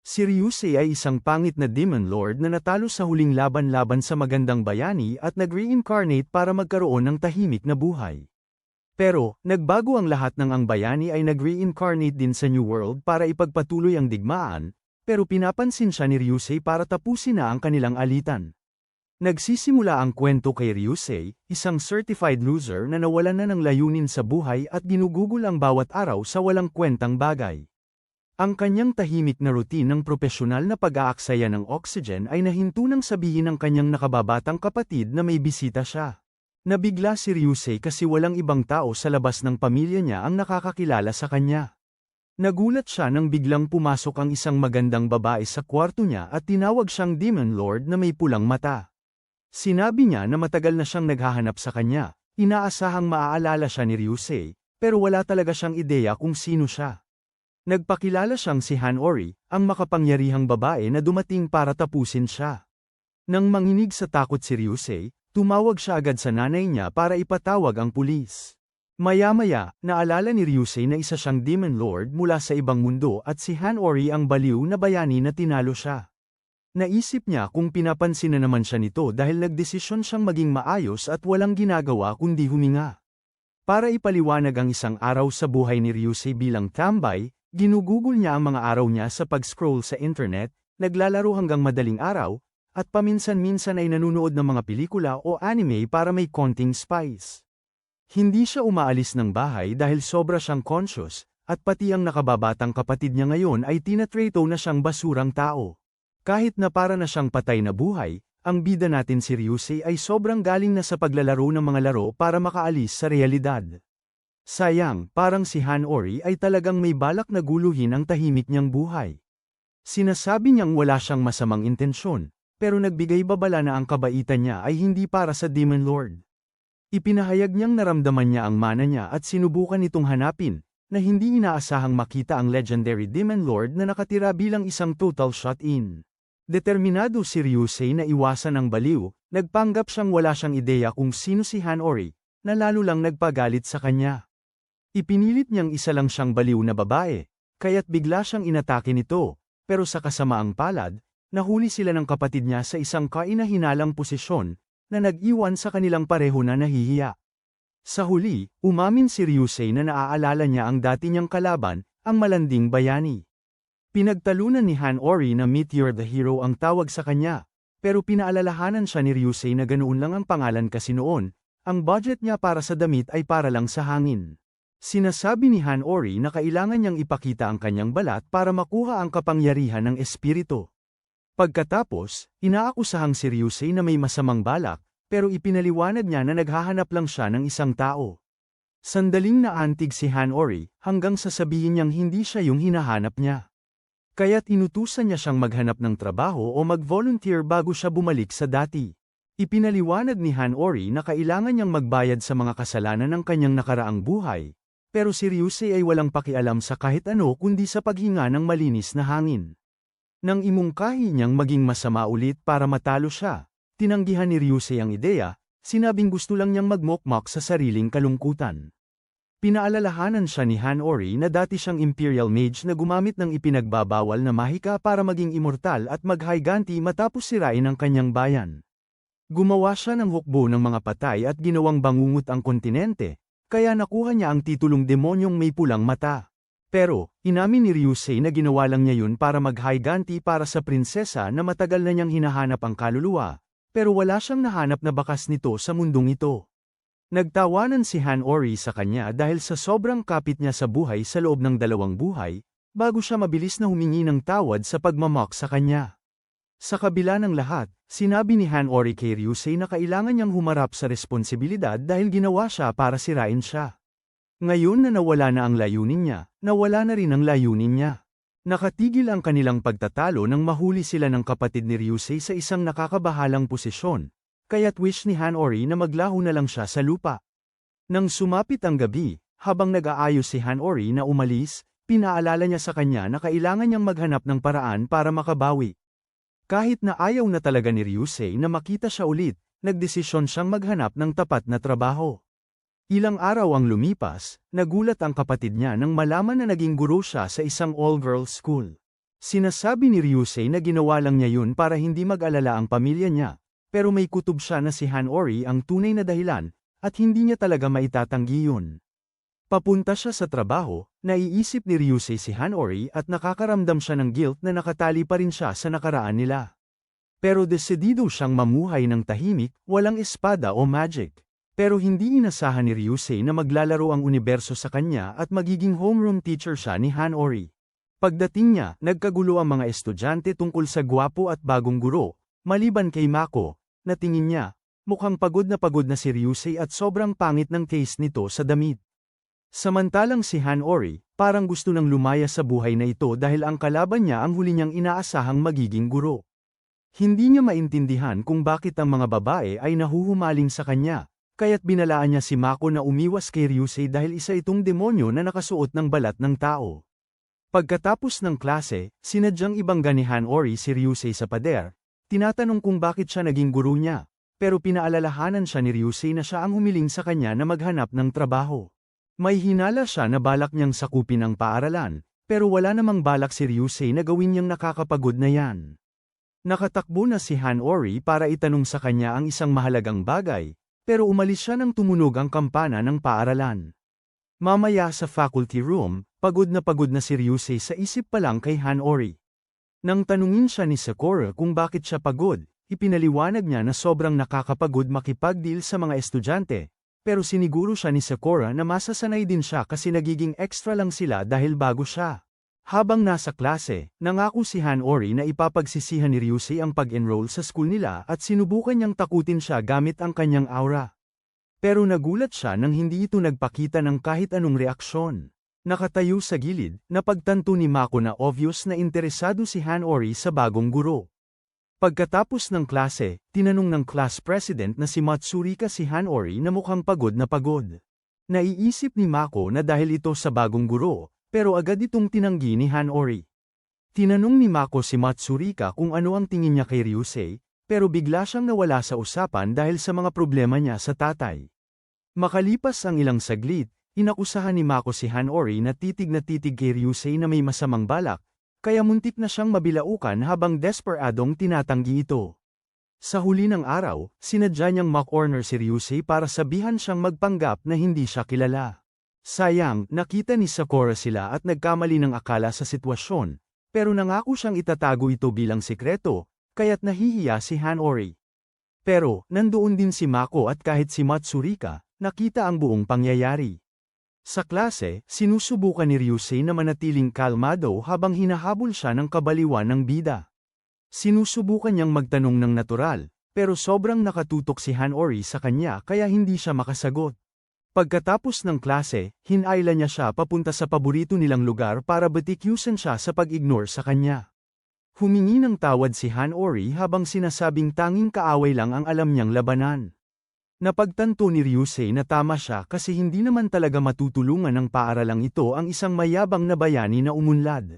Si Ryusei ay isang pangit na demon lord na natalo sa huling laban-laban sa magandang bayani at nag-reincarnate para magkaroon ng tahimik na buhay. Pero, nagbago ang lahat ng ang bayani ay nag-reincarnate din sa New World para ipagpatuloy ang digmaan, pero pinapansin siya ni Ryusei para tapusin na ang kanilang alitan. Nagsisimula ang kwento kay Ryusei, isang certified loser na nawalan na ng layunin sa buhay at ginugugol ang bawat araw sa walang kwentang bagay. Ang kanyang tahimik na routine ng propesyonal na pag-aaksaya ng oxygen ay nahinto nang sabihin ng kanyang nakababatang kapatid na may bisita siya. Nabigla si Ryusei kasi walang ibang tao sa labas ng pamilya niya ang nakakakilala sa kanya. Nagulat siya nang biglang pumasok ang isang magandang babae sa kwarto niya at tinawag siyang Demon Lord na may pulang mata. Sinabi niya na matagal na siyang naghahanap sa kanya, inaasahang maaalala siya ni Ryusei, pero wala talaga siyang ideya kung sino siya. Nagpakilala siyang si Hanori, ang makapangyarihang babae na dumating para tapusin siya. Nang manginig sa takot si Ryusei, tumawag siya agad sa nanay niya para ipatawag ang pulis. Maya-maya, naalala ni Ryusei na isa siyang Demon Lord mula sa ibang mundo at si Hanori ang baliw na bayani na tinalo siya. Naisip niya kung pinapansin na naman siya nito dahil nagdesisyon siyang maging maayos at walang ginagawa kundi huminga. Para ipaliwanag ang isang araw sa buhay ni Ryusei bilang tambay, ginugugol niya ang mga araw niya sa pag-scroll sa internet, naglalaro hanggang madaling araw, at paminsan-minsan ay nanunood ng mga pelikula o anime para may konting spice. Hindi siya umaalis ng bahay dahil sobra siyang conscious, at pati ang nakababatang kapatid niya ngayon ay tinatrato na siyang basurang tao. Kahit na para na siyang patay na buhay, ang bida natin si Ryusei ay sobrang galing na sa paglalaro ng mga laro para makaalis sa realidad. Sayang, parang si Hanori ay talagang may balak na guluhin ang tahimik niyang buhay. Sinasabi niyang wala siyang masamang intensyon, pero nagbigay babala na ang kabaitan niya ay hindi para sa Demon Lord. Ipinahayag niyang naramdaman niya ang mana niya at sinubukan itong hanapin, na hindi inaasahang makita ang legendary Demon Lord na nakatira bilang isang total shot-in. Determinado si Ryusei na iwasan ang baliw, nagpanggap siyang wala siyang ideya kung sino si Hanori, na lalo lang nagpagalit sa kanya. Ipinilit niyang isa lang siyang baliw na babae, kaya't bigla siyang inatake nito, pero sa kasamaang palad, nahuli sila ng kapatid niya sa isang kainahinalang posisyon, na nag-iwan sa kanilang pareho na nahihiya. Sa huli, umamin si Ryusei na naaalala niya ang dati niyang kalaban, ang malanding bayani. Pinagtalunan ni Hanori na Meteor the Hero ang tawag sa kanya, pero pinaalalahanan siya ni Ryusei na ganoon lang ang pangalan kasi noon, ang budget niya para sa damit ay para lang sa hangin. Sinasabi ni Hanori na kailangan niyang ipakita ang kanyang balat para makuha ang kapangyarihan ng espiritu. Pagkatapos, inaakusahang si Ryusei na may masamang balak, pero ipinaliwanag niya na naghahanap lang siya ng isang tao. Sandaling naantig si Hanori, hanggang sasabihin niyang hindi siya yung hinahanap niya. Kaya't inutusan niya siyang maghanap ng trabaho o mag-volunteer bago siya bumalik sa dati. Ipinaliwanag ni Hanori na kailangan niyang magbayad sa mga kasalanan ng kanyang nakaraang buhay. Pero si Ryusei ay walang pakialam sa kahit ano kundi sa paghinga ng malinis na hangin. Nang imungkahi niyang maging masama ulit para matalo siya, tinanggihan ni Ryusei ang ideya, sinabing gusto lang niyang magmokmak sa sariling kalungkutan. Pinaalalahanan siya ni Hanori na dati siyang Imperial Mage na gumamit ng ipinagbabawal na mahika para maging immortal at mag-high-ganti matapos sirain ang kanyang bayan. Gumawa siya ng hukbo ng mga patay at ginawang bangungot ang kontinente, kaya nakuha niya ang titulong demonyong may pulang mata. Pero, inamin ni Ryusei na ginawa lang niya yun para mag-high-ganti para sa prinsesa na matagal na niyang hinahanap ang kaluluwa, pero wala siyang nahanap na bakas nito sa mundong ito. Nagtawanan si Hanori sa kanya dahil sa sobrang kapit niya sa buhay sa loob ng 2 buhay, bago siya mabilis na humingi ng tawad sa pagmamock sa kanya. Sa kabila ng lahat, sinabi ni Hanori kay Ryusei na kailangan niyang humarap sa responsibilidad dahil ginawa siya para sirain siya. Ngayon na nawala na ang layunin niya, nawala na rin ang layunin niya. Nakatigil ang kanilang pagtatalo nang mahuli sila ng kapatid ni Ryusei sa isang nakakabahalang posisyon, kaya't wish ni Hanori na maglaho na lang siya sa lupa. Nang sumapit ang gabi, habang nag-aayos si Hanori na umalis, pinaalala niya sa kanya na kailangan niyang maghanap ng paraan para makabawi. Kahit na ayaw na talaga ni Ryusei na makita siya ulit, nagdesisyon siyang maghanap ng tapat na trabaho. Ilang araw ang lumipas, nagulat ang kapatid niya nang malaman na naging guro siya sa isang all-girls school. Sinasabi ni Ryusei na ginawa lang niya yun para hindi mag-alala ang pamilya niya, pero may kutob siya na si Hanori ang tunay na dahilan, at hindi niya talaga maitatanggi yun. Papunta siya sa trabaho, naiisip ni Ryusei si Hanori at nakakaramdam siya ng guilt na nakatali pa rin siya sa nakaraan nila. Pero desidido siyang mamuhay ng tahimik, walang espada o magic. Pero hindi inasahan ni Ryusei na maglalaro ang universo sa kanya at magiging homeroom teacher siya ni Hanori. Pagdating niya, nagkagulo ang mga estudyante tungkol sa gwapo at bagong guro, maliban kay Mako, na tingin niya, mukhang pagod na si Ryusei at sobrang pangit ng taste nito sa damit. Samantalang si Hanori, parang gusto nang lumaya sa buhay na ito dahil ang kalaban niya ang huli niyang inaasahang magiging guro. Hindi niya maintindihan kung bakit ang mga babae ay nahuhumaling sa kanya, kaya't binalaan niya si Mako na umiwas kay Ryusei dahil isa itong demonyo na nakasuot ng balat ng tao. Pagkatapos ng klase, sinadyang ibangga ni Hanori si Ryusei sa pader, tinatanong kung bakit siya naging guro niya, pero pinaalalahanan siya ni Ryusei na siya ang humiling sa kanya na maghanap ng trabaho. May hinala siya na balak niyang sakupin ang paaralan, pero wala namang balak si Ryusei na gawin niyang nakakapagod na yan. Nakatakbo na si Hanori para itanong sa kanya ang isang mahalagang bagay, pero umalis siya nang tumunog ang kampana ng paaralan. Mamaya sa faculty room, pagod na si Ryusei sa isip pa lang kay Hanori. Nang tanungin siya ni Sakura kung bakit siya pagod, ipinaliwanag niya na sobrang nakakapagod makipag-deal sa mga estudyante. Pero siniguro siya ni Sakura na masasanay din siya kasi nagiging extra lang sila dahil bago siya. Habang nasa klase, nangako si Hanori na ipapagsisihan ni Ryusei ang pag-enroll sa school nila at sinubukan niyang takutin siya gamit ang kanyang aura. Pero nagulat siya nang hindi ito nagpakita ng kahit anong reaksyon. Nakatayo sa gilid, napagtanto ni Mako na obvious na interesado si Hanori sa bagong guro. Pagkatapos ng klase, tinanong ng class president na si Matsurika si Hanori na mukhang pagod na pagod. Naiisip ni Mako na dahil ito sa bagong guro, pero agad itong tinanggi ni Hanori. Tinanong ni Mako si Matsurika kung ano ang tingin niya kay Ryusei, pero bigla siyang nawala sa usapan dahil sa mga problema niya sa tatay. Makalipas ang ilang saglit, inakusahan ni Mako si Hanori na titig kay Ryusei na may masamang balak, kaya muntik na siyang mabilaukan habang desperadong tinatanggi ito. Sa huli ng araw, sinadya niyang ma-corner si Ryusei para sabihan siyang magpanggap na hindi siya kilala. Sayang, nakita ni Sakura sila at nagkamali ng akala sa sitwasyon, pero nangako siyang itatago ito bilang sikreto, kaya't nahihiya si Hanori. Pero, nandoon din si Mako at kahit si Matsurika, nakita ang buong pangyayari. Sa klase, sinusubukan ni Ryusei na manatiling kalmado habang hinahabol siya ng kabaliwan ng bida. Sinusubukan niyang magtanong ng natural, pero sobrang nakatutok si Hanori sa kanya kaya hindi siya makasagot. Pagkatapos ng klase, hinayla niya siya papunta sa paborito nilang lugar para batikyusan siya sa pag-ignore sa kanya. Humingi ng tawad si Hanori habang sinasabing tanging kaaway lang ang alam niyang labanan. Napagtanto ni Ryusei na tama siya kasi hindi naman talaga matutulungan ng paaralang ito ang isang mayabang na bayani na umunlad.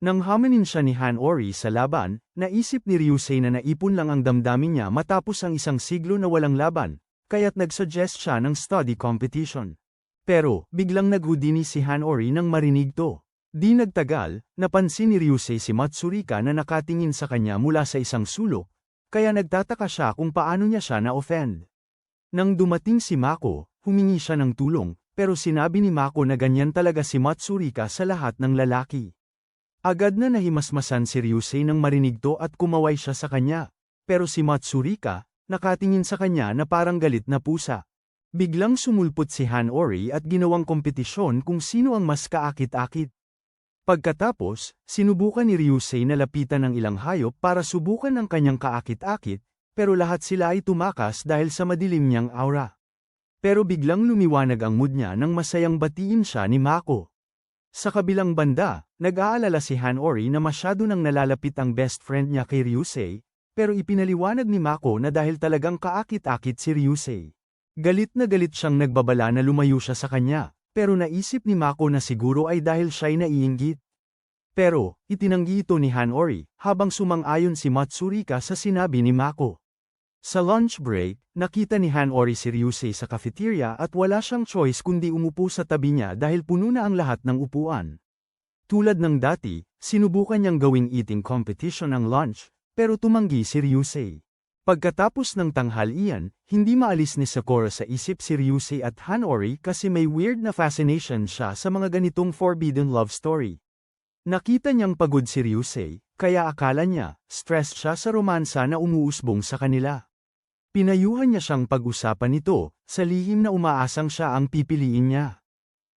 Nang hamanin siya ni Hanori sa laban, naisip ni Ryusei na naipon lang ang damdamin niya matapos ang isang siglo na walang laban, kaya't nagsuggest siya ng study competition. Pero, biglang naghudini si Hanori nang marinig to. Di nagtagal, napansin ni Ryusei si Matsurika na nakatingin sa kanya mula sa isang sulok, kaya nagtataka siya kung paano niya siya na-offend. Nang dumating si Mako, humingi siya ng tulong, pero sinabi ni Mako na ganyan talaga si Matsurika sa lahat ng lalaki. Agad na nahimasmasan si Ryusei nang marinig to at kumaway siya sa kanya, pero si Matsurika, nakatingin sa kanya na parang galit na pusa. Biglang sumulpot si Hanori at ginawang kompetisyon kung sino ang mas kaakit-akit. Pagkatapos, sinubukan ni Ryusei na lapitan ng ilang hayop para subukan ang kanyang kaakit-akit, pero lahat sila ay tumakas dahil sa madilim niyang aura. Pero biglang lumiwanag ang mood niya nang masayang batiin siya ni Mako. Sa kabilang banda, nag-aalala si Hanori na masyado nang nalalapit ang best friend niya kay Ryusei, pero ipinaliwanag ni Mako na dahil talagang kaakit-akit si Ryusei. Galit na galit siyang nagbabala na lumayo siya sa kanya, pero naisip ni Mako na siguro ay dahil siya'y naiinggit. Pero, itinanggi ito ni Hanori, habang sumang-ayon si Matsurika sa sinabi ni Mako. Sa lunch break, nakita ni Hanori si Ryusei sa cafeteria at wala siyang choice kundi umupo sa tabi niya dahil puno na ang lahat ng upuan. Tulad ng dati, sinubukan niyang gawing eating competition ang lunch, pero tumanggi si Ryusei. Pagkatapos ng tanghalian, hindi maalis ni Sakura sa isip si Ryusei at Hanori kasi may weird na fascination siya sa mga ganitong forbidden love story. Nakita niyang pagod si Ryusei, kaya akala niya, stressed siya sa romansa na umuusbong sa kanila. Pinayuhan niya siyang pag-usapan ito, sa lihim na umaasang siya ang pipiliin niya.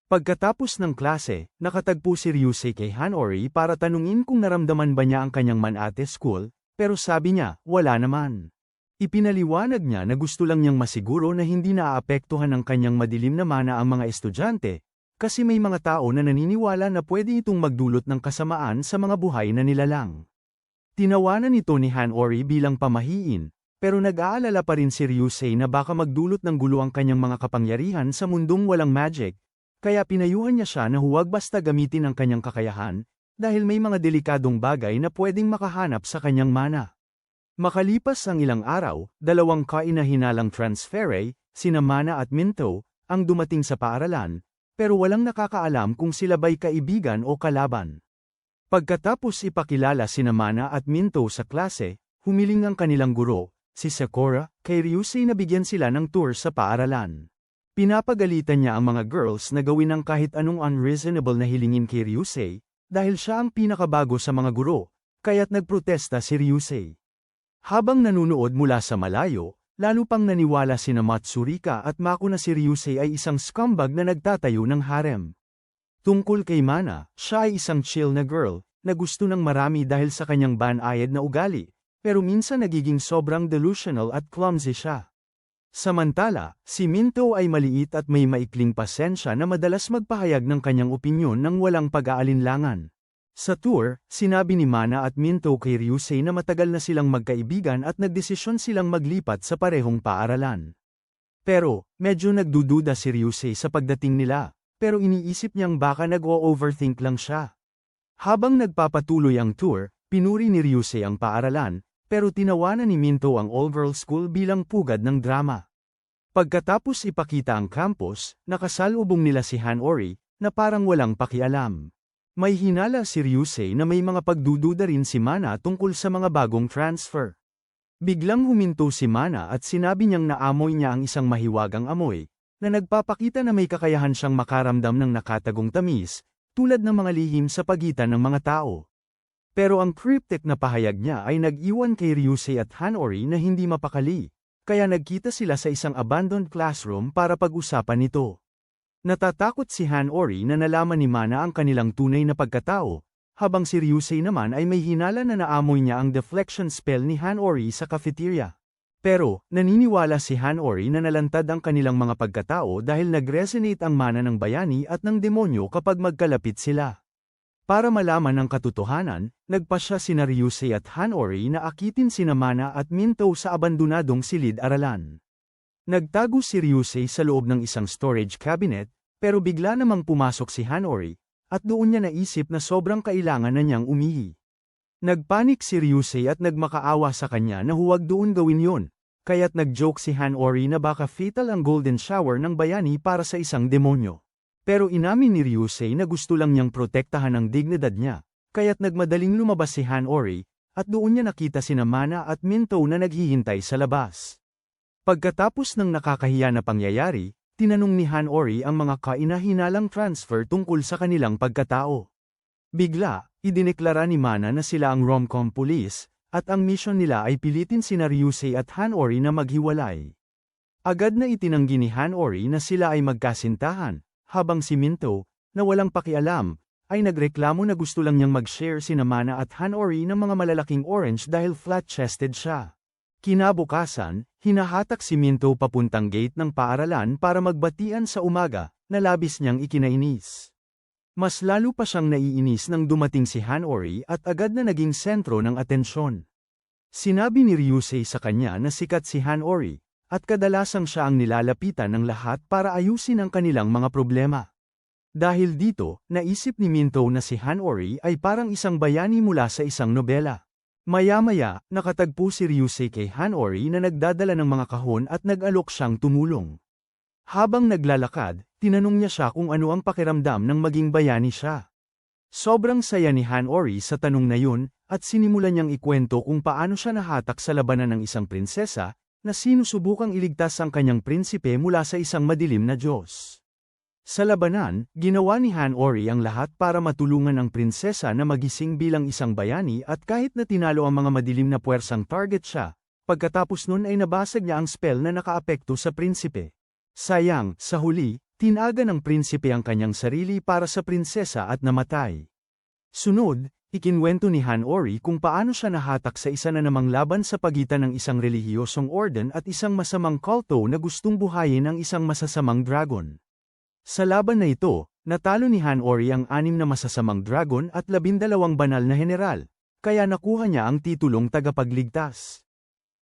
Pagkatapos ng klase, nakatagpo si Ryusei kay Hanori para tanungin kung naramdaman ba niya ang kanyang manate school, pero sabi niya, wala naman. Ipinaliwanag niya na gusto lang niyang masiguro na hindi naaapektuhan ng kanyang madilim na mana ang mga estudyante, kasi may mga tao na naniniwala na pwede itong magdulot ng kasamaan sa mga buhay na nilalang. Tinawanan ito ni Hanori bilang pamahiin, pero nag-aalala pa rin si Ryusei na baka magdulot ng gulo ang kanyang mga kapangyarihan sa mundong walang magic, kaya pinayuhan niya siya na huwag basta gamitin ang kanyang kakayahan, dahil may mga delikadong bagay na pwedeng makahanap sa kanyang mana. Makalipas ang ilang araw, dalawang kainahinalang transfere, sina Mana at Minto, ang dumating sa paaralan, pero walang nakakaalam kung sila ba'y kaibigan o kalaban. Pagkatapos ipakilala sina Mana at Minto sa klase, humiling ang kanilang guro, si Sakura, kay Ryusei na bigyan sila ng tour sa paaralan. Pinapagalitan niya ang mga girls na gawin ang kahit anong unreasonable na hilingin kay Ryusei, dahil siya ang pinakabago sa mga guro, kaya't nagprotesta si Ryusei. Habang nanunood mula sa malayo, lalo pang naniwala sina Matsurika at Mako na si Ryusei ay isang scumbag na nagtatayo ng harem. Tungkol kay Mana, siya ay isang chill na girl, na gusto ng marami dahil sa kanyang banayad na ugali, pero minsan nagiging sobrang delusional at clumsy siya. Samantala, si Minto ay maliit at may maikling pasensya na madalas magpahayag ng kanyang opinyon nang walang pag-aalinlangan. Sa tour, sinabi ni Mana at Minto kay Ryusei na matagal na silang magkaibigan at nagdesisyon silang maglipat sa parehong paaralan. Pero, medyo nagdududa si Ryusei sa pagdating nila, pero iniisip niyang baka nag-o-overthink lang siya. Habang nagpapatuloy ang tour, pinuri ni Ryusei ang paaralan, pero tinawanan ni Minto ang all-girls school bilang pugad ng drama. Pagkatapos ipakita ang campus, nakasalubong nila si Hanori, na parang walang pakialam. May hinala si Ryusei na may mga pagdududa rin si Mana tungkol sa mga bagong transfer. Biglang huminto si Mana at sinabi niyang naamoy niya ang isang mahiwagang amoy, na nagpapakita na may kakayahan siyang makaramdam ng nakatagong tamis, tulad ng mga lihim sa pagitan ng mga tao. Pero ang cryptic na pahayag niya ay nag-iwan kay Ryusei at Hanori na hindi mapakali, kaya nagkita sila sa isang abandoned classroom para pag-usapan ito. Natatakot si Hanori na nalaman ni Mana ang kanilang tunay na pagkatao, habang si Ryusei naman ay may hinala na naamoy niya ang deflection spell ni Hanori sa cafeteria. Pero, naniniwala si Hanori na nalantad ang kanilang mga pagkatao dahil nag-resonate ang mana ng bayani at ng demonyo kapag magkalapit sila. Para malaman ang katotohanan, nagpasya sina Ryusei at Hanori na akitin sina Mana at Minto sa abandonadong silid-aralan. Nagtago si Ryusei sa loob ng isang storage cabinet, pero bigla namang pumasok si Hanori, at doon niya naisip na sobrang kailangan na niyang umihi. Nagpanik si Ryusei at nagmakaawa sa kanya na huwag doon gawin yon, kaya't nag-joke si Hanori na baka fatal ang golden shower ng bayani para sa isang demonyo. Pero inamin ni Ryusei na gusto lang niyang protektahan ang dignidad niya, kaya't nagmadaling lumabas si Hanori, at doon niya nakita sina Mana at Minto na naghihintay sa labas. Pagkatapos ng nakakahiya na pangyayari, tinanong ni Hanori ang mga kainahinalang transfer tungkol sa kanilang pagkatao. Bigla, idineklara ni Mana na sila ang rom-com police, at ang mission nila ay pilitin sina Ryusei at Hanori na maghiwalay. Agad na itinanggi ni Hanori na sila ay magkasintahan, habang si Minto, na walang pakialam, ay nagreklamo na gusto lang niyang mag-share sina Mana at Hanori ng mga malalaking orange dahil flat-chested siya. Kinabukasan, hinahatak si Minto papuntang gate ng paaralan para magbatian sa umaga, na labis niyang ikinainis. Mas lalo pa siyang naiinis nang dumating si Hanori at agad na naging sentro ng atensyon. Sinabi ni Ryusei sa kanya na sikat si Hanori, at kadalasang siya ang nilalapitan ng lahat para ayusin ang kanilang mga problema. Dahil dito, naisip ni Minto na si Hanori ay parang isang bayani mula sa isang nobela. Maya-maya, nakatagpo si Ryusei kay Hanori na nagdadala ng mga kahon at nag-alok siyang tumulong. Habang naglalakad, tinanong niya siya kung ano ang pakiramdam ng maging bayani siya. Sobrang saya ni Hanori sa tanong na yun, at sinimulan niyang ikwento kung paano siya nahatak sa labanan ng isang prinsesa, na sinusubukang iligtas ang kanyang prinsipe mula sa isang madilim na Diyos. Sa labanan, ginawa ni Hanori ang lahat para matulungan ang prinsesa na magising bilang isang bayani at kahit na tinalo ang mga madilim na puwersang target siya, pagkatapos nun ay nabasag niya ang spell na nakaapekto sa prinsipe. Sayang, sa huli, tinaga ng prinsipe ang kanyang sarili para sa prinsesa at namatay. Sunod, ikinwento ni Hanori kung paano siya nahatak sa isa na namang laban sa pagitan ng isang relihiyosong orden at isang masamang kulto na gustong buhayin ang isang masasamang dragon. Sa laban na ito, natalo ni Hanori ang 6 na masasamang dragon at 12 banal na general, kaya nakuha niya ang titulong tagapagligtas.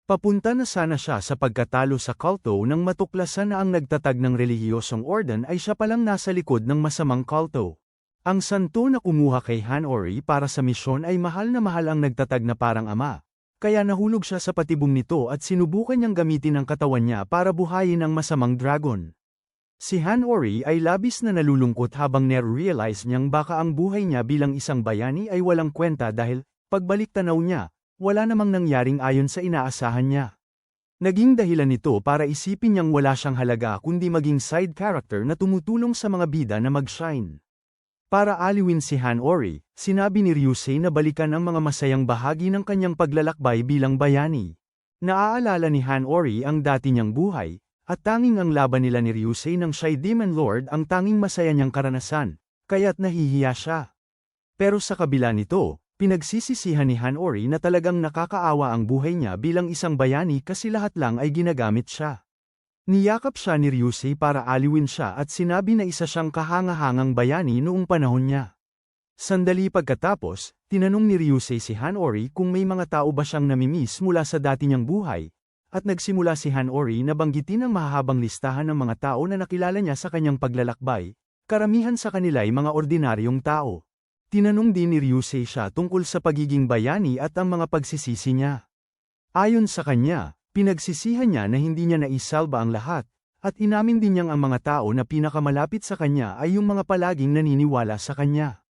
Papunta na sana siya sa pagkatalo sa kulto nang matuklasan na ang nagtatag ng relihiyosong orden ay siya palang nasa likod ng masamang kulto. Ang santo na kumuha kay Hanori para sa misyon ay mahal ang nagtatag na parang ama, kaya nahulog siya sa patibong nito at sinubukan niyang gamitin ang katawan niya para buhayin ang masamang dragon. Si Hanori ay labis na nalulungkot habang na-realize niyang baka ang buhay niya bilang isang bayani ay walang kwenta dahil, pagbalik tanaw niya, wala namang nangyaring ayon sa inaasahan niya. Naging dahilan nito para isipin niyang wala siyang halaga kundi maging side character na tumutulong sa mga bida na mag-shine. Para aliwin si Hanori, sinabi ni Ryusei na balikan ang mga masayang bahagi ng kanyang paglalakbay bilang bayani. Naaalala ni Hanori ang dati niyang buhay, at tanging ang laban nila ni Ryusei ng siya'y Demon Lord ang tanging masaya niyang karanasan, kaya't nahihiya siya. Pero sa kabila nito, pinagsisisihan ni Hanori na talagang nakakaawa ang buhay niya bilang isang bayani kasi lahat lang ay ginagamit siya. Niyakap siya ni Ryusei para aliwin siya at sinabi na isa siyang kahangahangang bayani noong panahon niya. Sandali pagkatapos, tinanong ni Ryusei si Hanori kung may mga tao ba siyang namimiss mula sa dati niyang buhay, at nagsimula si Hanori na banggitin ang mahahabang listahan ng mga tao na nakilala niya sa kanyang paglalakbay, karamihan sa kanila ay mga ordinaryong tao. Tinanong din ni Ryusei siya tungkol sa pagiging bayani at ang mga pagsisisi niya. Ayon sa kanya, pinagsisihan niya na hindi niya naisalba ang lahat, at inamin din niyang ang mga tao na pinakamalapit sa kanya ay yung mga palaging naniniwala sa kanya.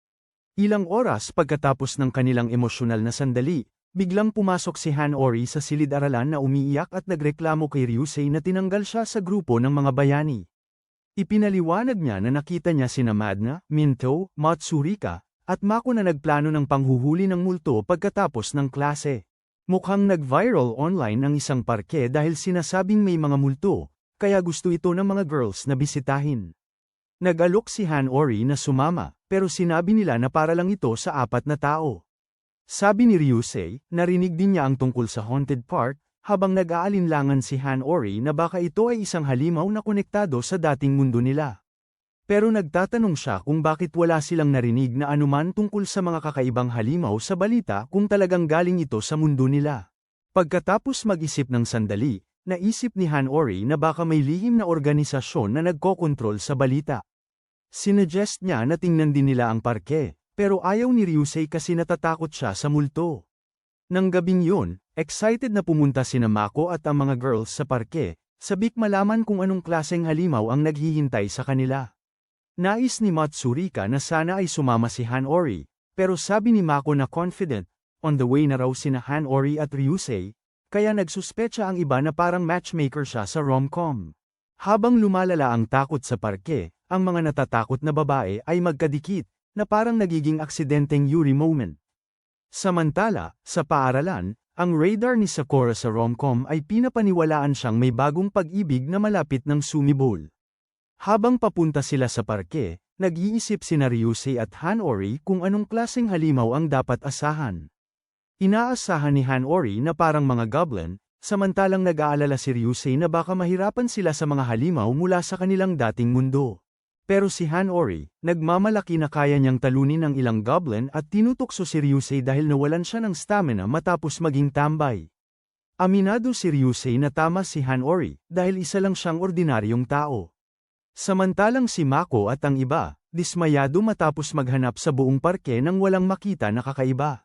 Ilang oras pagkatapos ng kanilang emosyonal na sandali, biglang pumasok si Hanori sa silid-aralan na umiiyak at nagreklamo kay Ryusei na tinanggal siya sa grupo ng mga bayani. Ipinaliwanag niya na nakita niya sina Madna, Minto, Matsurika, at Mako na nagplano ng panghuhuli ng multo pagkatapos ng klase. Mukhang nag-viral online ang isang parke dahil sinasabing may mga multo, kaya gusto ito ng mga girls na bisitahin. Nag-alok si Hanori na sumama, pero sinabi nila na para lang ito sa 4 na tao. Sabi ni Ryusei, narinig din niya ang tungkol sa haunted park, habang nag-aalinlangan si Hanori na baka ito ay isang halimaw na konektado sa dating mundo nila. Pero nagtatanong siya kung bakit wala silang narinig na anuman tungkol sa mga kakaibang halimaw sa balita kung talagang galing ito sa mundo nila. Pagkatapos mag-isip ng sandali, naisip ni Hanori na baka may lihim na organisasyon na nagkokontrol sa balita. Sinuggest niya na tingnan din nila ang parke. Pero ayaw ni Ryusei kasi natatakot siya sa multo. Nang gabing yun, excited na pumunta sina Mako at ang mga girls sa parke, sabik malaman kung anong klaseng halimaw ang naghihintay sa kanila. Nais ni Matsurika na sana ay sumama si Hanori, pero sabi ni Mako na confident, on the way na raw sina Hanori at Ryusei, kaya nagsuspecha ang iba na parang matchmaker siya sa rom-com. Habang lumalala ang takot sa parke, ang mga natatakot na babae ay magkadikit, na parang nagiging aksidenteng Yuri moment. Samantala, sa paaralan, ang radar ni Sakura sa rom-com ay pinapaniwalaan siyang may bagong pag-ibig na malapit ng sumibol. Habang papunta sila sa parke, nag-iisip sina Ryusei at Hanori kung anong klaseng halimaw ang dapat asahan. Inaasahan ni Hanori na parang mga goblin, samantalang nag-aalala si Ryusei na baka mahirapan sila sa mga halimaw mula sa kanilang dating mundo. Pero si Hanori, nagmamalaki na kaya niyang talunin ang ilang goblin at tinutukso si Ryusei dahil nawalan siya ng stamina matapos maging tambay. Aminado si Ryusei na tama si Hanori dahil isa lang siyang ordinaryong tao. Samantalang si Mako at ang iba, dismayado matapos maghanap sa buong parke nang walang makita na kakaiba.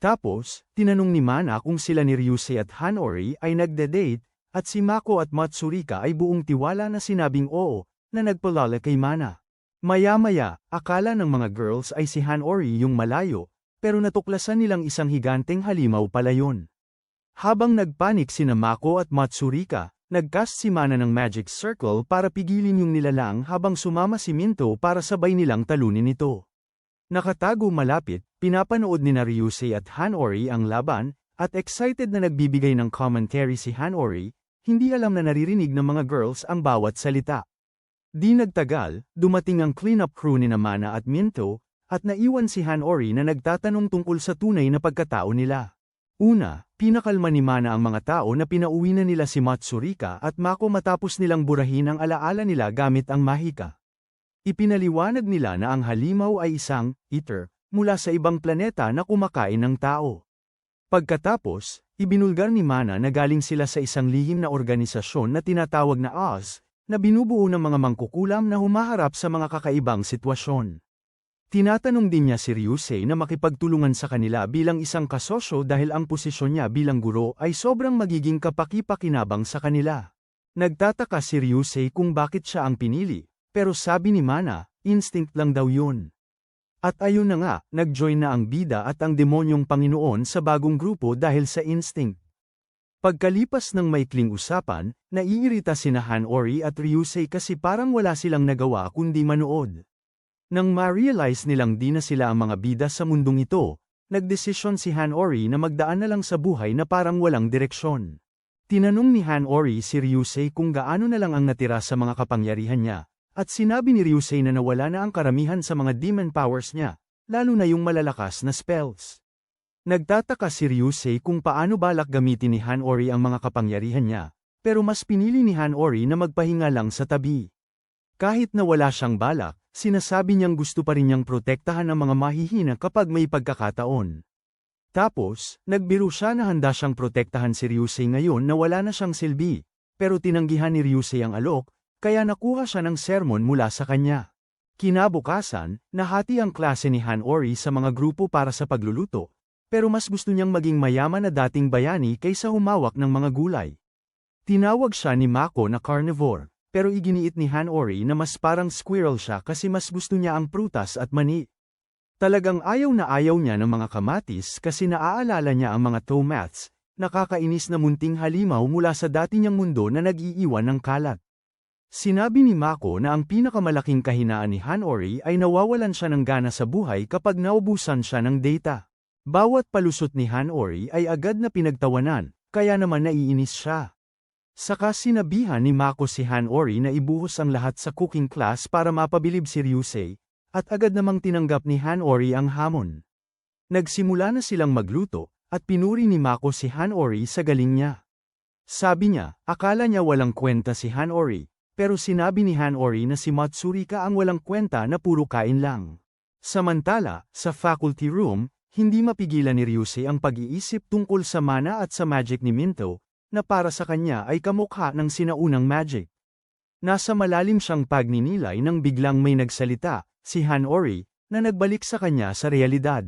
Tapos, tinanong ni Mana kung sila ni Ryusei at Hanori ay nagde-date, at si Mako at Matsurika ay buong tiwala na sinabing oo, na nagpalala kay Mana. Maya-maya, akala ng mga girls ay si Hanori yung malayo, pero natuklasan nilang isang higanteng halimaw pala yun. Habang nagpanik sina Mako at Matsurika, nagcast si Mana ng Magic Circle para pigilin yung nilalang habang sumama si Minto para sabay nilang talunin ito. Nakatago malapit, pinapanood ni Ryusei at Hanori ang laban, at excited na nagbibigay ng commentary si Hanori, hindi alam na naririnig ng mga girls ang bawat salita. Di nagtagal, dumating ang cleanup crew ni Mana at Minto, at naiwan si Hanori na nagtatanong tungkol sa tunay na pagkatao nila. Una, pinakalma ni Mana ang mga tao na pinauwi na nila si Matsurika at Mako matapos nilang burahin ang alaala nila gamit ang mahika. Ipinaliwanag nila na ang halimaw ay isang eater mula sa ibang planeta na kumakain ng tao. Pagkatapos, ibinulgar ni Mana na galing sila sa isang lihim na organisasyon na tinatawag na Oz, na binubuo ng mga mangkukulam na humaharap sa mga kakaibang sitwasyon. Tinatanong din niya si Ryusei na makipagtulungan sa kanila bilang isang kasosyo dahil ang posisyon niya bilang guro ay sobrang magiging kapaki-pakinabang sa kanila. Nagtataka si Ryusei kung bakit siya ang pinili, pero sabi ni Mana, instinct lang daw yun. At ayun na nga, nag-join na ang bida at ang demonyong Panginoon sa bagong grupo dahil sa instinct. Pagkalipas ng maikling usapan, naiirita sina Hanori at Ryusei kasi parang wala silang nagawa kundi manood. Nang ma-realize nilang di na sila ang mga bida sa mundong ito, nagdesisyon si Hanori na magdaan na lang sa buhay na parang walang direksyon. Tinanong ni Hanori si Ryusei kung gaano na lang ang natira sa mga kapangyarihan niya. At sinabi ni Ryusei na nawala na ang karamihan sa mga demon powers niya, lalo na yung malalakas na spells. Nagtataka si Ryusei kung paano balak gamitin ni Hanori ang mga kapangyarihan niya, pero mas pinili ni Hanori na magpahinga lang sa tabi. Kahit na wala siyang balak, sinasabi niyang gusto pa rin niyang protektahan ang mga mahihina kapag may pagkakataon. Tapos, nagbiro siya na handa siyang protektahan si Ryusei ngayon na wala na siyang silbi, pero tinanggihan ni Ryusei ang alok, kaya nakuha siya ng sermon mula sa kanya. Kinabukasan, nahati ang klase ni Hanori sa mga grupo para sa pagluluto, pero mas gusto niyang maging mayaman na dating bayani kaysa humawak ng mga gulay. Tinawag siya ni Mako na carnivore, pero iginiit ni Hanori na mas parang squirrel siya kasi mas gusto niya ang prutas at mani. Talagang ayaw niya ng mga kamatis kasi naaalala niya ang mga tomats, nakakainis na munting halimaw mula sa dati niyang mundo na nag-iiwan ng kalat. Sinabi ni Mako na ang pinakamalaking kahinaan ni Hanori ay nawawalan siya ng gana sa buhay kapag naubusan siya ng data. Bawat palusot ni Hanori ay agad na pinagtawanan, kaya naman naiinis siya. Saka sinabihan ni Mako si Hanori na ibuhos ang lahat sa cooking class para mapabilib si Ryusei, at agad namang tinanggap ni Hanori ang hamon. Nagsimula na silang magluto, at pinuri ni Mako si Hanori sa galing niya. Sabi niya, akala niya walang kwenta si Hanori. Pero sinabi ni Hanori na si Matsurika ang walang kwenta na puro kain lang. Samantala, sa faculty room, hindi mapigilan ni Ryusei ang pag-iisip tungkol sa mana at sa magic ni Minto, na para sa kanya ay kamukha ng sinaunang magic. Nasa malalim siyang pagninilay nang biglang may nagsalita, si Hanori, na nagbalik sa kanya sa realidad.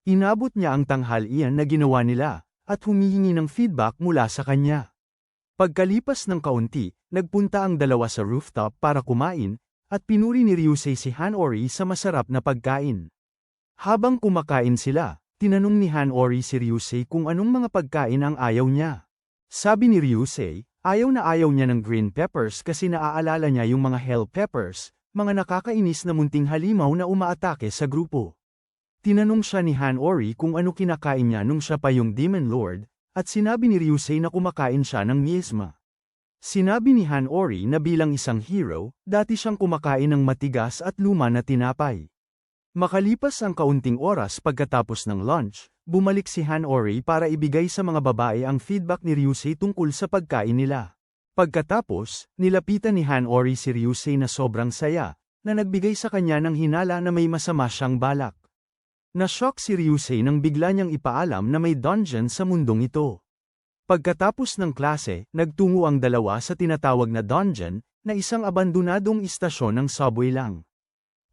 Inabot niya ang tanghalian na ginawa nila, at humihingi ng feedback mula sa kanya. Pagkalipas ng kaunti, nagpunta ang dalawa sa rooftop para kumain, at pinuri ni Ryusei si Hanori sa masarap na pagkain. Habang kumakain sila, tinanong ni Hanori si Ryusei kung anong mga pagkain ang ayaw niya. Sabi ni Ryusei, ayaw niya ng green peppers kasi naaalala niya yung mga hell peppers, mga nakakainis na munting halimaw na umaatake sa grupo. Tinanong siya ni Hanori kung ano kinakain niya nung siya pa yung Demon Lord, at sinabi ni Ryusei na kumakain siya ng miasma. Sinabi ni Hanori na bilang isang hero, dati siyang kumakain ng matigas at luma na tinapay. Makalipas ang kaunting oras pagkatapos ng lunch, bumalik si Hanori para ibigay sa mga babae ang feedback ni Ryusei tungkol sa pagkain nila. Pagkatapos, nilapitan ni Hanori si Ryusei na sobrang saya, na nagbigay sa kanya ng hinala na may masama siyang balak. Na-shock si Ryusei nang bigla niyang ipaalam na may dungeon sa mundong ito. Pagkatapos ng klase, nagtungo ang dalawa sa tinatawag na dungeon, na isang abandonadong istasyon ng subway lang.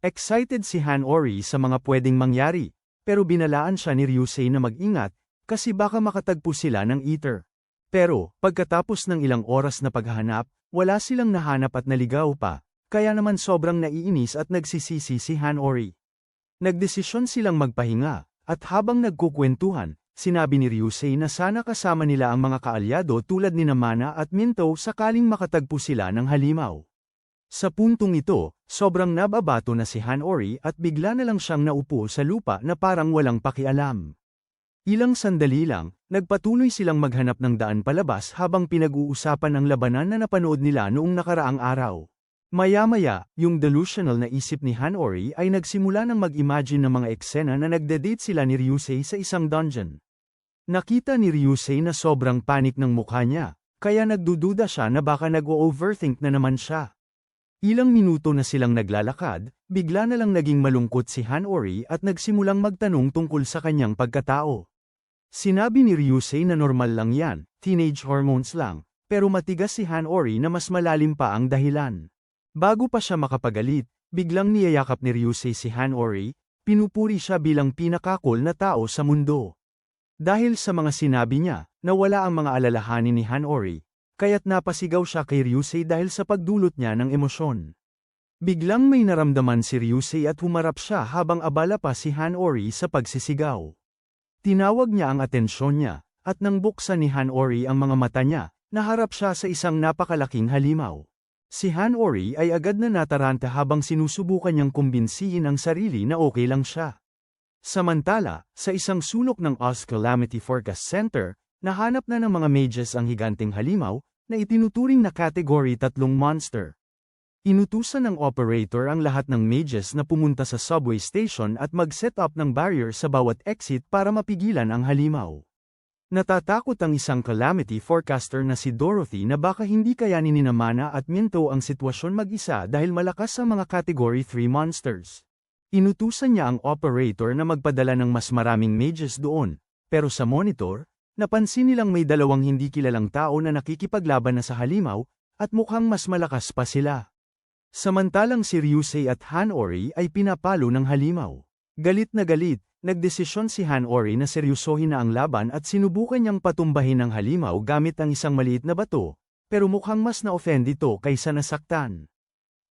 Excited si Hanori sa mga pwedeng mangyari, pero binalaan siya ni Ryusei na mag-ingat, kasi baka makatagpo sila ng eater. Pero, pagkatapos ng ilang oras na paghahanap, wala silang nahanap at naligaw pa, kaya naman sobrang naiinis at nagsisisi si Hanori. Nagdesisyon silang magpahinga, at habang nagkukwentuhan, sinabi ni Ryusei na sana kasama nila ang mga kaalyado tulad ni Mana at Minto sakaling makatagpo sila ng halimaw. Sa puntong ito, sobrang nababato na si Hanori at bigla na lang siyang naupo sa lupa na parang walang pakialam. Ilang sandali lang, nagpatuloy silang maghanap ng daan palabas habang pinag-uusapan ang labanan na napanood nila noong nakaraang araw. Maya-maya, yung delusional na isip ni Hanori ay nagsimula ng mag-imagine ng mga eksena na nagde-date sila ni Ryusei sa isang dungeon. Nakita ni Ryusei na sobrang panik ng mukha niya, kaya nagdududa siya na baka nag-overthink na naman siya. Ilang minuto na silang naglalakad, bigla na lang naging malungkot si Hanori at nagsimulang magtanong tungkol sa kanyang pagkatao. Sinabi ni Ryusei na normal lang yan, teenage hormones lang, pero matigas si Hanori na mas malalim pa ang dahilan. Bago pa siya makapagalit, biglang niyayakap ni Ryusei si Hanori, pinupuri siya bilang pinakakul na tao sa mundo. Dahil sa mga sinabi niya, nawala ang mga alalahanin ni Hanori, kaya't napasigaw siya kay Ryusei dahil sa pagdulot niya ng emosyon. Biglang may naramdaman si Ryusei at humarap siya habang abala pa si Hanori sa pagsisigaw. Tinawag niya ang atensyon niya, at nang buksan ni Hanori ang mga mata niya, naharap siya sa isang napakalaking halimaw. Si Hanori ay agad na nataranta habang sinusubukan niyang kumbinsihin ang sarili na okay lang siya. Samantala, sa isang sulok ng Oz Calamity Forecast Center, nahanap na ng mga mages ang higanteng halimaw, na itinuturing na Category 3 monster. Inutusan ng operator ang lahat ng mages na pumunta sa subway station at mag-set up ng barrier sa bawat exit para mapigilan ang halimaw. Natatakot ang isang calamity forecaster na si Dorothy na baka hindi kayanin ni Mana at Minto ang sitwasyon mag-isa dahil malakas ang mga Category 3 monsters. Inutusan niya ang operator na magpadala ng mas maraming mages doon, pero sa monitor, napansin nilang may dalawang hindi kilalang tao na nakikipaglaban na sa halimaw, at mukhang mas malakas pa sila. Samantalang si Ryusei at Hanori ay pinapalo ng halimaw. Galit na galit, nagdesisyon si Hanori na seryosohin na ang laban at sinubukan niyang patumbahin ang halimaw gamit ang isang maliit na bato, pero mukhang mas na-offend ito kaysa nasaktan.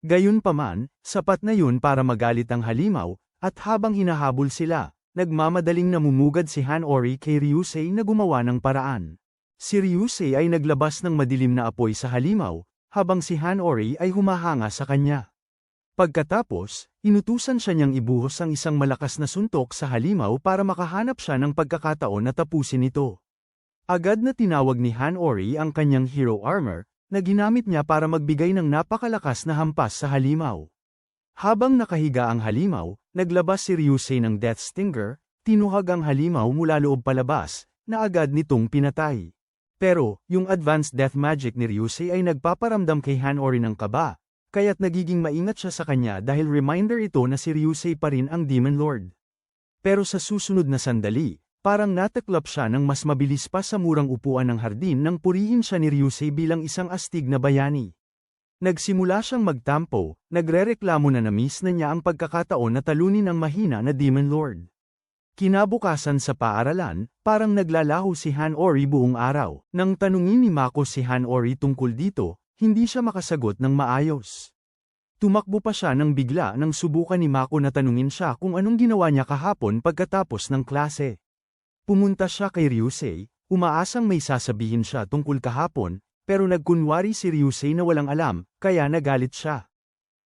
Gayunpaman, sapat na yun para magalit ang halimaw, at habang hinahabol sila, nagmamadaling namumugad si Hanori kay Ryusei na gumawa ng paraan. Si Ryusei ay naglabas ng madilim na apoy sa halimaw, habang si Hanori ay humahanga sa kanya. Pagkatapos, inutusan siya niyang ibuhos ang isang malakas na suntok sa halimaw para makahanap siya ng pagkakataon na tapusin ito. Agad na tinawag ni Hanori ang kanyang hero armor, na ginamit niya para magbigay ng napakalakas na hampas sa halimaw. Habang nakahiga ang halimaw, naglabas si Ryusei ng Death Stinger, tinuhag ang halimaw mula loob palabas, na agad nitong pinatay. Pero, yung advanced death magic ni Ryusei ay nagpaparamdam kay Hanori ng kaba, kaya't nagiging maingat siya sa kanya dahil reminder ito na si Ryusei pa rin ang Demon Lord. Pero sa susunod na sandali, parang nataklap siya ng mas mabilis pa sa murang upuan ng hardin nang purihin siya ni Ryusei bilang isang astig na bayani. Nagsimula siyang magtampo, nagrereklamo na na-miss na niya ang pagkakataon na talunin ang mahina na Demon Lord. Kinabukasan sa paaralan, parang naglalaho si Hanori buong araw. Nang tanungin ni Mako si Hanori tungkol dito, hindi siya makasagot ng maayos. Tumakbo pa siya nang bigla nang subukan ni Mako na tanungin siya kung anong ginawa niya kahapon pagkatapos ng klase. Pumunta siya kay Ryusei, umaasang may sasabihin siya tungkol kahapon, pero nagkunwari si Ryusei na walang alam, kaya nagalit siya.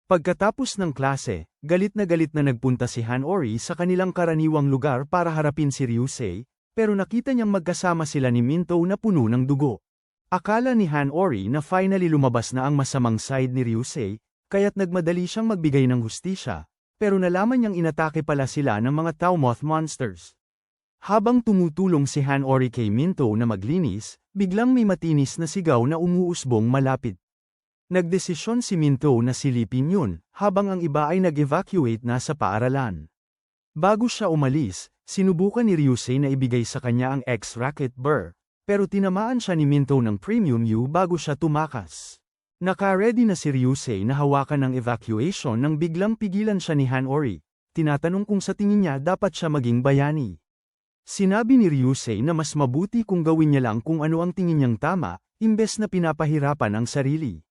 Pagkatapos ng klase, galit na nagpunta si Hanori sa kanilang karaniwang lugar para harapin si Ryusei, pero nakita niyang magkasama sila ni Minto na puno ng dugo. Akala ni Hanori na finally lumabas na ang masamang side ni Ryusei, kaya't nagmadali siyang magbigay ng hustisya, pero nalaman niyang inatake pala sila ng mga Taumoth monsters. Habang tumutulong si Hanori kay Minto na maglinis, biglang may matinis na sigaw na umuusbong malapit. Nagdesisyon si Minto na silipin yun, habang ang iba ay nag-evacuate na sa paaralan. Bago siya umalis, sinubukan ni Ryusei na ibigay sa kanya ang X-Racket Burr, pero tinamaan siya ni Minto ng Premium U bago siya tumakas. Naka-ready na si Ryusei na hawakan ng evacuation nang biglang pigilan siya ni Hanori, tinatanong kung sa tingin niya dapat siya maging bayani. Sinabi ni Ryusei na mas mabuti kung gawin niya lang kung ano ang tingin niyang tama, imbes na pinapahirapan ang sarili.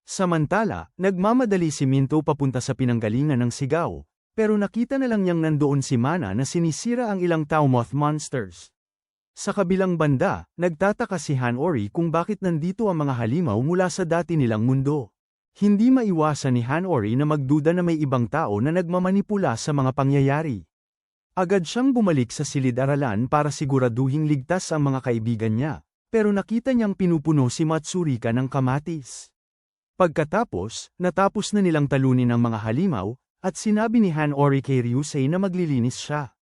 Samantala, nagmamadali si Minto papunta sa pinanggalingan ng sigaw, pero nakita na lang niyang nandoon si Mana na sinisira ang ilang Taumoth monsters. Sa kabilang banda, nagtataka si Hanori kung bakit nandito ang mga halimaw mula sa dati nilang mundo. Hindi maiwasan ni Hanori na magduda na may ibang tao na nagmamanipula sa mga pangyayari. Agad siyang bumalik sa silid-aralan para siguraduhing ligtas ang mga kaibigan niya, pero nakita niyang pinupuno si Matsurika ng kamatis. Pagkatapos, natapos na nilang talunin ang mga halimaw, at sinabi ni Hanori kay Ryusei na maglilinis siya.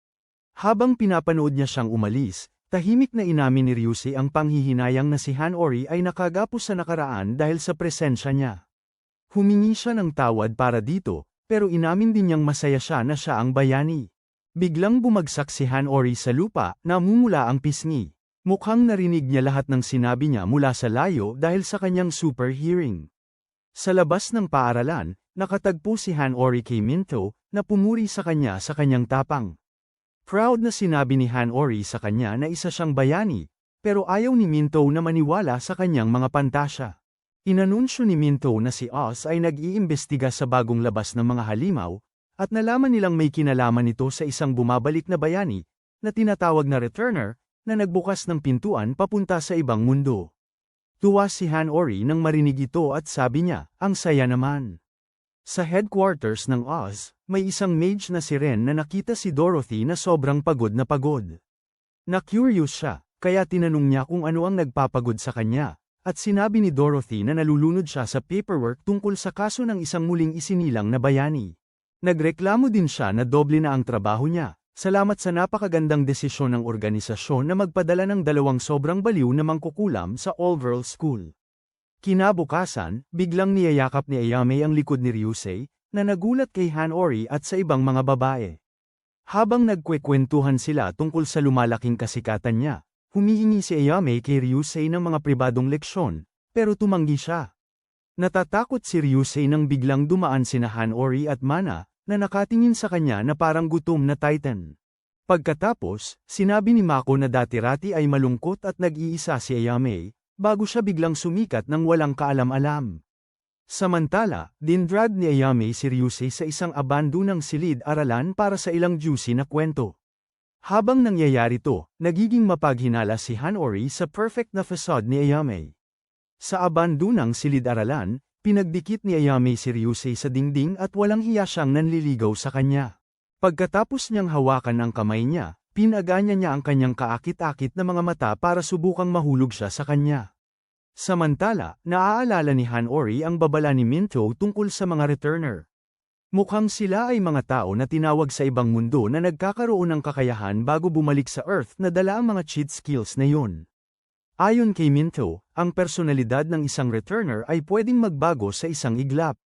Habang pinapanood niya siyang umalis, tahimik na inamin ni Ryusei ang panghihinayang na si Hanori ay nakagapos sa nakaraan dahil sa presensya niya. Humingi siya ng tawad para dito, pero inamin din niyang masaya siya na siya ang bayani. Biglang bumagsak si Hanori sa lupa, namumula ang pisngi. Mukhang narinig niya lahat ng sinabi niya mula sa layo dahil sa kanyang super hearing. Sa labas ng paaralan, nakatagpo si Hanori kay Minto, na pumuri sa kanyang tapang. Proud na sinabi ni Hanori sa kanya na isa siyang bayani, pero ayaw ni Minto na maniwala sa kanyang mga pantasya. Inanunsyo ni Minto na si Oz ay nag-iimbestiga sa bagong labas ng mga halimaw, at nalaman nilang may kinalaman ito sa isang bumabalik na bayani, na tinatawag na returner, na nagbukas ng pintuan papunta sa ibang mundo. Tuwa si Hanori nang marinig ito at sabi niya, ang saya naman. Sa headquarters ng Oz, may isang mage na si Ren na nakita si Dorothy na sobrang pagod na pagod. Na-curious siya, kaya tinanong niya kung ano ang nagpapagod sa kanya, at sinabi ni Dorothy na nalulunod siya sa paperwork tungkol sa kaso ng isang muling isinilang na bayani. Nagreklamo din siya na doble na ang trabaho niya, salamat sa napakagandang desisyon ng organisasyon na magpadala ng 2 sobrang baliw na mangkukulam sa all-girls school. Kinabukasan, biglang niyayakap ni Ayame ang likod ni Ryusei, na nagulat kay Hanori at sa ibang mga babae. Habang nagkwekwentuhan sila tungkol sa lumalaking kasikatan niya, humihingi si Ayame kay Ryusei ng mga pribadong leksyon, pero tumanggi siya. Natatakot si Ryusei nang biglang dumaan sina Hanori at Mana, na nakatingin sa kanya na parang gutom na titan. Pagkatapos, sinabi ni Mako na dati-rati ay malungkot at nag-iisa si Ayame, bago siya biglang sumikat ng walang kaalam-alam. Samantala, dindrag ni Ayame si Ryusei sa isang abandonang silid-aralan para sa ilang juicy na kwento. Habang nangyayari to, nagiging mapaghinala si Hanori sa perfect na facade ni Ayame. Sa abandonang silid-aralan, pinagdikit ni Ayame si Ryusei sa dingding at walang hiya siyang nanliligaw sa kanya. Pagkatapos niyang hawakan ang kamay niya, pinaganya niya ang kanyang kaakit-akit na mga mata para subukang mahulog siya sa kanya. Samantala, naaalala ni Hanori ang babala ni Minto tungkol sa mga returner. Mukhang sila ay mga tao na tinawag sa ibang mundo na nagkakaroon ng kakayahan bago bumalik sa Earth na dala ang mga cheat skills na yun. Ayon kay Minto, ang personalidad ng isang returner ay pwedeng magbago sa isang iglap.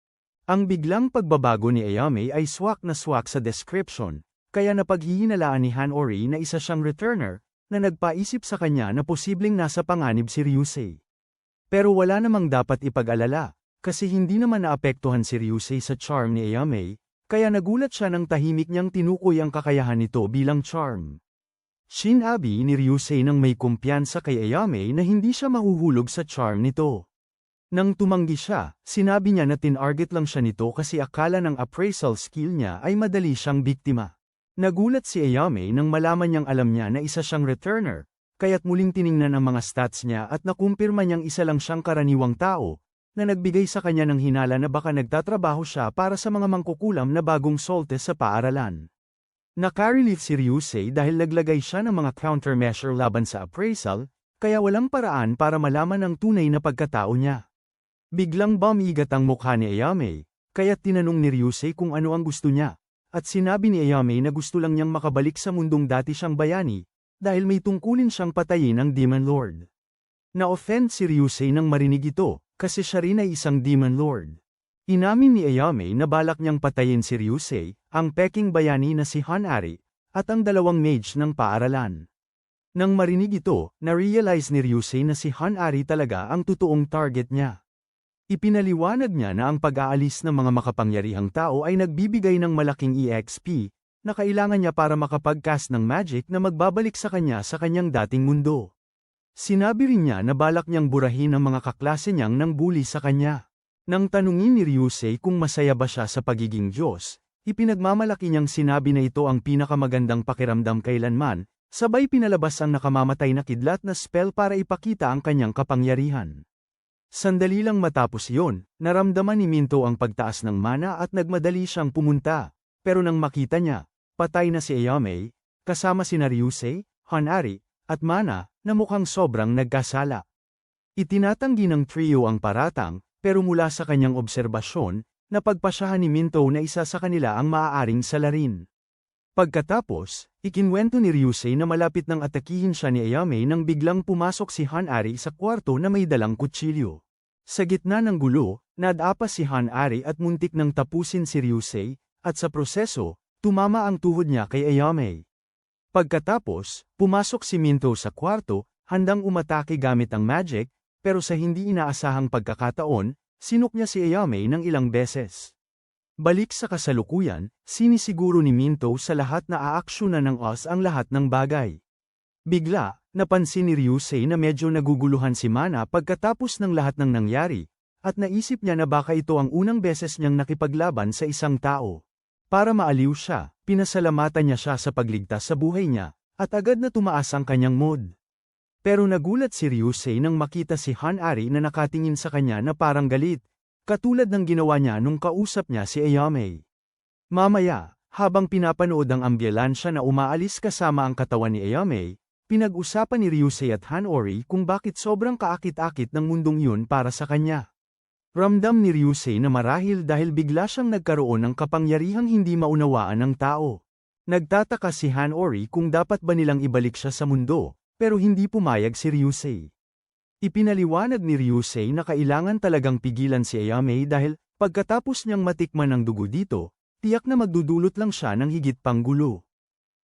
Ang biglang pagbabago ni Ayame ay swak na swak sa description, kaya napaghihinalaan ni Hanori na isa siyang returner, na nagpaisip sa kanya na posibleng nasa panganib si Ryusei. Pero wala namang dapat ipag-alala, kasi hindi naman naapektuhan si Ryusei sa charm ni Ayame, kaya nagulat siya nang tahimik niyang tinukoy ang kakayahan nito bilang charm. Sinabi ni Ryusei nang may kumpiyansa kay Ayame na hindi siya mahuhulog sa charm nito. Nang tumanggi siya, sinabi niya na tinarget lang siya nito kasi akala ng appraisal skill niya ay madali siyang biktima. Nagulat si Ayame nang malaman niyang alam niya na isa siyang returner, kaya't muling tiningnan ang mga stats niya at nakumpirma niyang isa lang siyang karaniwang tao, na nagbigay sa kanya ng hinala na baka nagtatrabaho siya para sa mga mangkukulam na bagong soltes sa paaralan. Nakarelief si Ryusei dahil naglagay siya ng mga countermeasure laban sa appraisal, kaya walang paraan para malaman ang tunay na pagkatao niya. Biglang bumigat ang mukha ni Ayame, kaya't tinanong ni Ryusei kung ano ang gusto niya. At sinabi ni Ayame na gusto lang niyang makabalik sa mundong dati siyang bayani, dahil may tungkulin siyang patayin ng Demon Lord. Na-offend si Ryusei nang marinig ito, kasi siya rin ay isang Demon Lord. Inamin ni Ayame na balak niyang patayin si Ryusei, ang peking bayani na si Hanari, at ang 2 mage ng paaralan. Nang marinig ito, na-realize ni Ryusei na si Hanari talaga ang totoong target niya. Ipinaliwanag niya na ang pag-aalis ng mga makapangyarihang tao ay nagbibigay ng malaking EXP, na kailangan niya para makapag-cast ng magic na magbabalik sa kanyang dating mundo. Sinabi rin niya na balak niyang burahin ang mga kaklase niyang nang bully sa kanya. Nang tanungin ni Ryusei kung masaya ba siya sa pagiging Diyos, ipinagmamalaki niyang sinabi na ito ang pinakamagandang pakiramdam kailanman, sabay pinalabas ang nakamamatay na kidlat na spell para ipakita ang kanyang kapangyarihan. Sandali lang matapos iyon, naramdaman ni Minto ang pagtaas ng mana at nagmadali siyang pumunta, pero nang makita niya, patay na si Ayame, kasama sina Ryusei, Hanari, at Mana, na mukhang sobrang nagkasala. Itinatanggi ng trio ang paratang, pero mula sa kanyang obserbasyon, napagpasyahan ni Minto na isa sa kanila ang maaaring salarin. Pagkatapos, ikinwento ni Ryusei na malapit nang atakihin siya ni Ayame nang biglang pumasok si Hanari sa kwarto na may dalang kutsilyo. Sa gitna ng gulo, nadapa si Hanari at muntik nang tapusin si Ryusei, at sa proseso, tumama ang tuhod niya kay Ayame. Pagkatapos, pumasok si Minto sa kwarto, handang umatake gamit ang magic, pero sa hindi inaasahang pagkakataon, sinuk niya si Ayame ng ilang beses. Balik sa kasalukuyan, sinisiguro ni Minto sa lahat na aaksyonan ng Oz ang lahat ng bagay. Bigla, napansin ni Ryusei na medyo naguguluhan si Mana pagkatapos ng lahat ng nangyari, at naisip niya na baka ito ang unang beses niyang nakipaglaban sa isang tao. Para maaliw siya, pinasalamatan niya siya sa pagligtas sa buhay niya, at agad na tumaas ang kanyang mood. Pero nagulat si Ryusei nang makita si Hanari na nakatingin sa kanya na parang galit, katulad ng ginawa niya nung kausap niya si Ayame. Mamaya, habang pinapanood ang ambulansya na umaalis kasama ang katawan ni Ayame, pinag-usapan ni Ryusei at Hanori kung bakit sobrang kaakit-akit ng mundong yun para sa kanya. Ramdam ni Ryusei na marahil dahil bigla siyang nagkaroon ng kapangyarihang hindi maunawaan ng tao. Nagtataka si Hanori kung dapat ba nilang ibalik siya sa mundo, pero hindi pumayag si Ryusei. Ipinaliwanag ni Ryusei na kailangan talagang pigilan si Ayame dahil, pagkatapos niyang matikman ang dugo dito, tiyak na magdudulot lang siya ng higit pang gulo.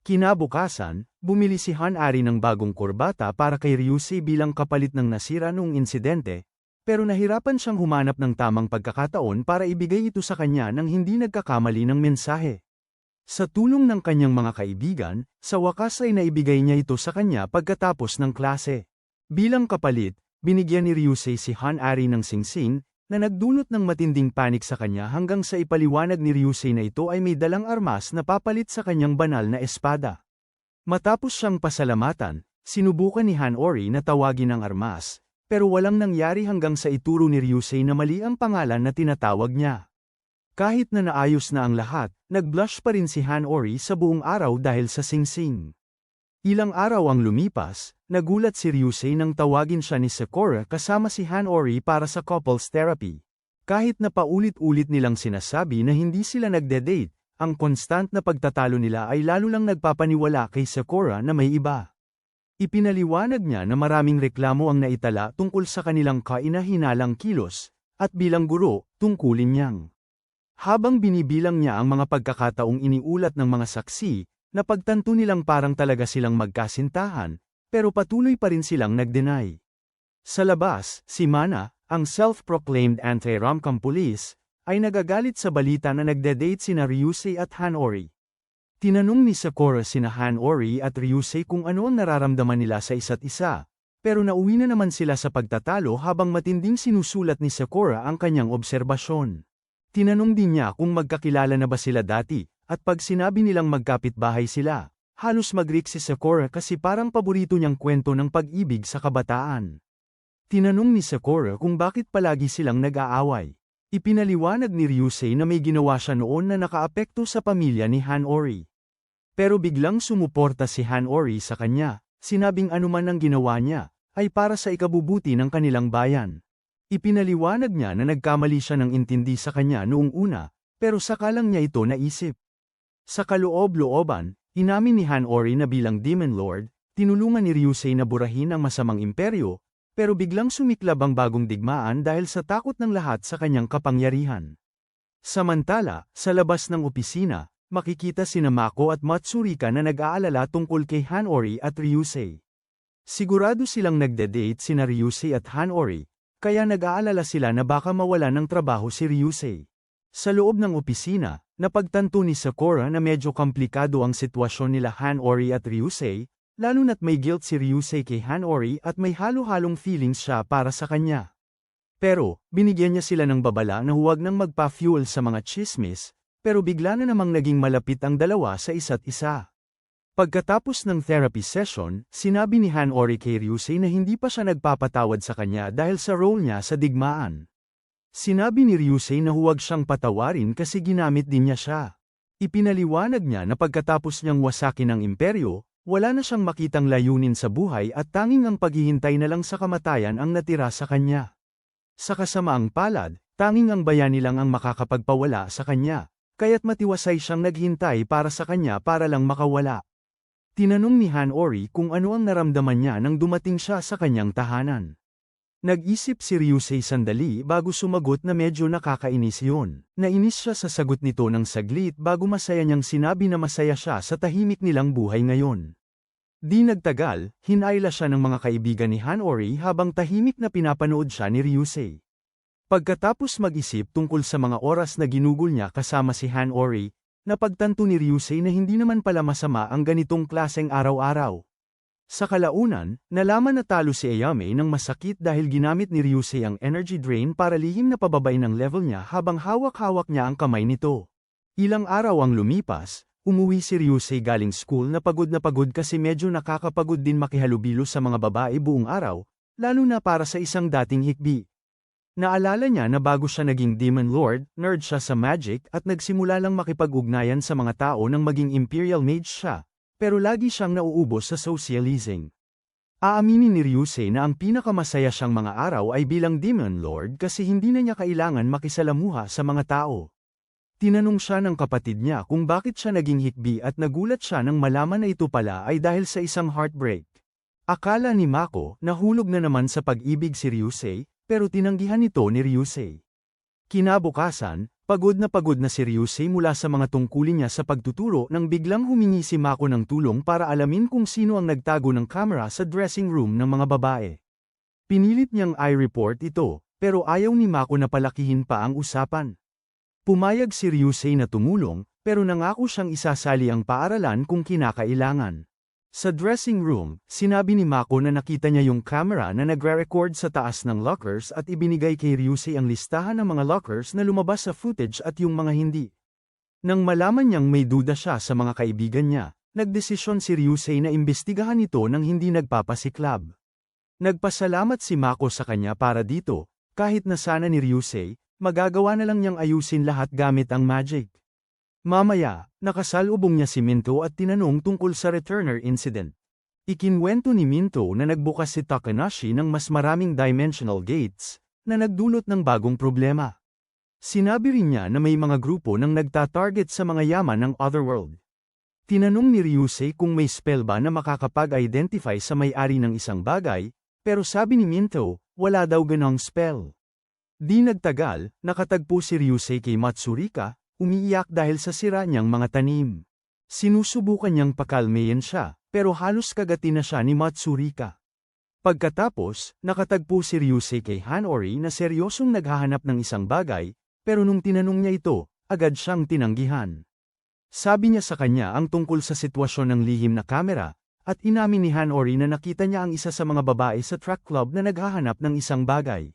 Kinabukasan, bumili si Hanari ng bagong kurbata para kay Ryusei bilang kapalit ng nasira noong insidente, pero nahirapan siyang humanap ng tamang pagkakataon para ibigay ito sa kanya nang hindi nagkakamali ng mensahe. Sa tulong ng kanyang mga kaibigan, sa wakas ay naibigay niya ito sa kanya pagkatapos ng klase. Bilang kapalit, binigyan ni Ryusei si Hanari ng singsing, na nagdulot ng matinding panik sa kanya hanggang sa ipaliwanag ni Ryusei na ito ay may dalang armas na papalit sa kanyang banal na espada. Matapos siyang pasalamatan, sinubukan ni Hanori na tawagin ang armas, pero walang nangyari hanggang sa ituro ni Ryusei na mali ang pangalan na tinatawag niya. Kahit na naayos na ang lahat, nag-blush pa rin si Hanori sa buong araw dahil sa singsing. Ilang araw ang lumipas, nagulat si Ryusei nang tawagin siya ni Sakura kasama si Hanori para sa couples therapy. Kahit na paulit-ulit nilang sinasabi na hindi sila nagde-date, ang constant na pagtatalo nila ay lalo lang nagpapaniwala kay Sakura na may iba. Ipinaliwanag niya na maraming reklamo ang naitala tungkol sa kanilang kaina-hinalang kilos, at bilang guro, tungkulin niyang. Habang binibilang niya ang mga pagkakataong iniulat ng mga saksi, napagtanto nilang parang talaga silang magkasintahan, pero patuloy pa rin silang nag-deny. Sa labas, si Mana, ang self-proclaimed anti-romcom police, ay nagagalit sa balita na nagde-date sina Ryusei at Hanori. Tinanong ni Sakura sina Hanori at Ryusei kung ano ang nararamdaman nila sa isa't isa, pero nauwi na naman sila sa pagtatalo habang matinding sinusulat ni Sakura ang kanyang obserbasyon. Tinanong din niya kung magkakilala na ba sila dati, at pag sinabi nilang magkapitbahay sila, halos mag-reak si Sakura kasi parang paborito niyang kwento ng pag-ibig sa kabataan. Tinanong ni Sakura kung bakit palagi silang nag-aaway. Ipinaliwanag ni Ryusei na may ginawa siya noon na nakaapekto sa pamilya ni Hanori. Pero biglang sumuporta si Hanori sa kanya, sinabing anuman ang ginawa niya, ay para sa ikabubuti ng kanilang bayan. Ipinaliwanag niya na nagkamali siya ng intindi sa kanya noong una, pero sakalang niya ito naisip. Sa kaloob-looban, inamin ni Hanori na bilang Demon Lord, tinulungan ni Ryusei na burahin ang masamang imperyo, pero biglang sumiklab ang bagong digmaan dahil sa takot ng lahat sa kanyang kapangyarihan. Samantala, sa labas ng opisina, makikita sina Mako at Matsurika na nag-aalala tungkol kay Hanori at Ryusei. Sigurado silang nagde-date sina Ryusei at Hanori, kaya nag-aalala sila na baka mawala ng trabaho si Ryusei. Sa loob ng opisina, napagtanto ni Sakura na medyo komplikado ang sitwasyon nila Hanori at Ryusei, lalo na't may guilt si Ryusei kay Hanori at may halo-halong feelings siya para sa kanya. Pero, binigyan niya sila ng babala na huwag nang magpa-fuel sa mga chismis, pero bigla na namang naging malapit ang dalawa sa isa't isa. Pagkatapos ng therapy session, sinabi ni Hanori kay Ryusei na hindi pa siya nagpapatawad sa kanya dahil sa role niya sa digmaan. Sinabi ni Ryusei na huwag siyang patawarin kasi ginamit din niya siya. Ipinaliwanag niya na pagkatapos niyang wasakin ang imperyo, wala na siyang makitang layunin sa buhay at tanging ang paghihintay na lang sa kamatayan ang natira sa kanya. Sa kasamaang palad, tanging ang bayani lang ang makakapagpawala sa kanya, kaya't matiwasay siyang naghintay para sa kanya para lang makawala. Tinanong ni Hanori kung ano ang naramdaman niya nang dumating siya sa kanyang tahanan. Nag-isip si Ryusei sandali bago sumagot na medyo nakakainis yun. Nainis siya sa sagot nito ng saglit bago masaya niyang sinabi na masaya siya sa tahimik nilang buhay ngayon. Di nagtagal, hinayla siya ng mga kaibigan ni Hanori habang tahimik na pinapanood siya ni Ryusei. Pagkatapos mag-isip tungkol sa mga oras na ginugol niya kasama si Hanori, napagtanto ni Ryusei na hindi naman pala masama ang ganitong klaseng araw-araw. Sa kalaunan, nalaman na talo si Ayame ng masakit dahil ginamit ni Ryusei ang energy drain para lihim na pababain ang level niya habang hawak-hawak niya ang kamay nito. Ilang araw ang lumipas, umuwi si Ryusei galing school na pagod kasi medyo nakakapagod din makihalubilo sa mga babae buong araw, lalo na para sa isang dating hikbi. Naalala niya na bago siya naging Demon Lord, nerd siya sa magic at nagsimula lang makipag-ugnayan sa mga tao nang maging Imperial Mage siya, pero lagi siyang nauubos sa socializing. Aaminin ni Ryusei na ang pinakamasaya siyang mga araw ay bilang Demon Lord kasi hindi na niya kailangan makisalamuha sa mga tao. Tinanong siya ng kapatid niya kung bakit siya naging hikbi at nagulat siya nang malaman na ito pala ay dahil sa isang heartbreak. Akala ni Mako nahulog na naman sa pag-ibig si Ryusei, pero tinanggihan ito ni Ryusei. Kinabukasan, pagod na si Ryusei mula sa mga tungkulin niya sa pagtuturo nang biglang humingi si Mako ng tulong para alamin kung sino ang nagtago ng camera sa dressing room ng mga babae. Pinilit niyang i-report ito, pero ayaw ni Mako na palakihin pa ang usapan. Pumayag si Ryusei na tumulong, pero nangako siyang isasali ang paaralan kung kinakailangan. Sa dressing room, sinabi ni Mako na nakita niya yung camera na nagre-record sa taas ng lockers at ibinigay kay Ryusei ang listahan ng mga lockers na lumabas sa footage at yung mga hindi. Nang malaman niyang may duda siya sa mga kaibigan niya, nagdesisyon si Ryusei na imbestigahan ito nang hindi nagpapasiklab. Nagpasalamat si Mako sa kanya para dito, kahit na sana ni Ryusei, magagawa na lang niyang ayusin lahat gamit ang magic. Mamaya, nakasalubong niya si Minto at tinanong tungkol sa returner incident. Ikinwento ni Minto na nagbukas si Takanashi ng mas maraming dimensional gates, na nagdulot ng bagong problema. Sinabi rin niya na may mga grupo nang nagtatarget sa mga yaman ng Otherworld. Tinanong ni Ryusei kung may spell ba na makakapag-identify sa may-ari ng isang bagay, pero sabi ni Minto, wala daw ganong spell. Di nagtagal, nakatagpo si Ryusei kay Matsurika, umiiyak dahil sa sira niyang mga tanim. Sinusubukan niyang pakalmayan siya, pero halos kagati na siya ni Matsurika. Pagkatapos, nakatagpo si Ryusei kay Hanori na seryosong naghahanap ng isang bagay, pero nung tinanong niya ito, agad siyang tinanggihan. Sabi niya sa kanya ang tungkol sa sitwasyon ng lihim na kamera, at inamin ni Hanori na nakita niya ang isa sa mga babae sa track club na naghahanap ng isang bagay.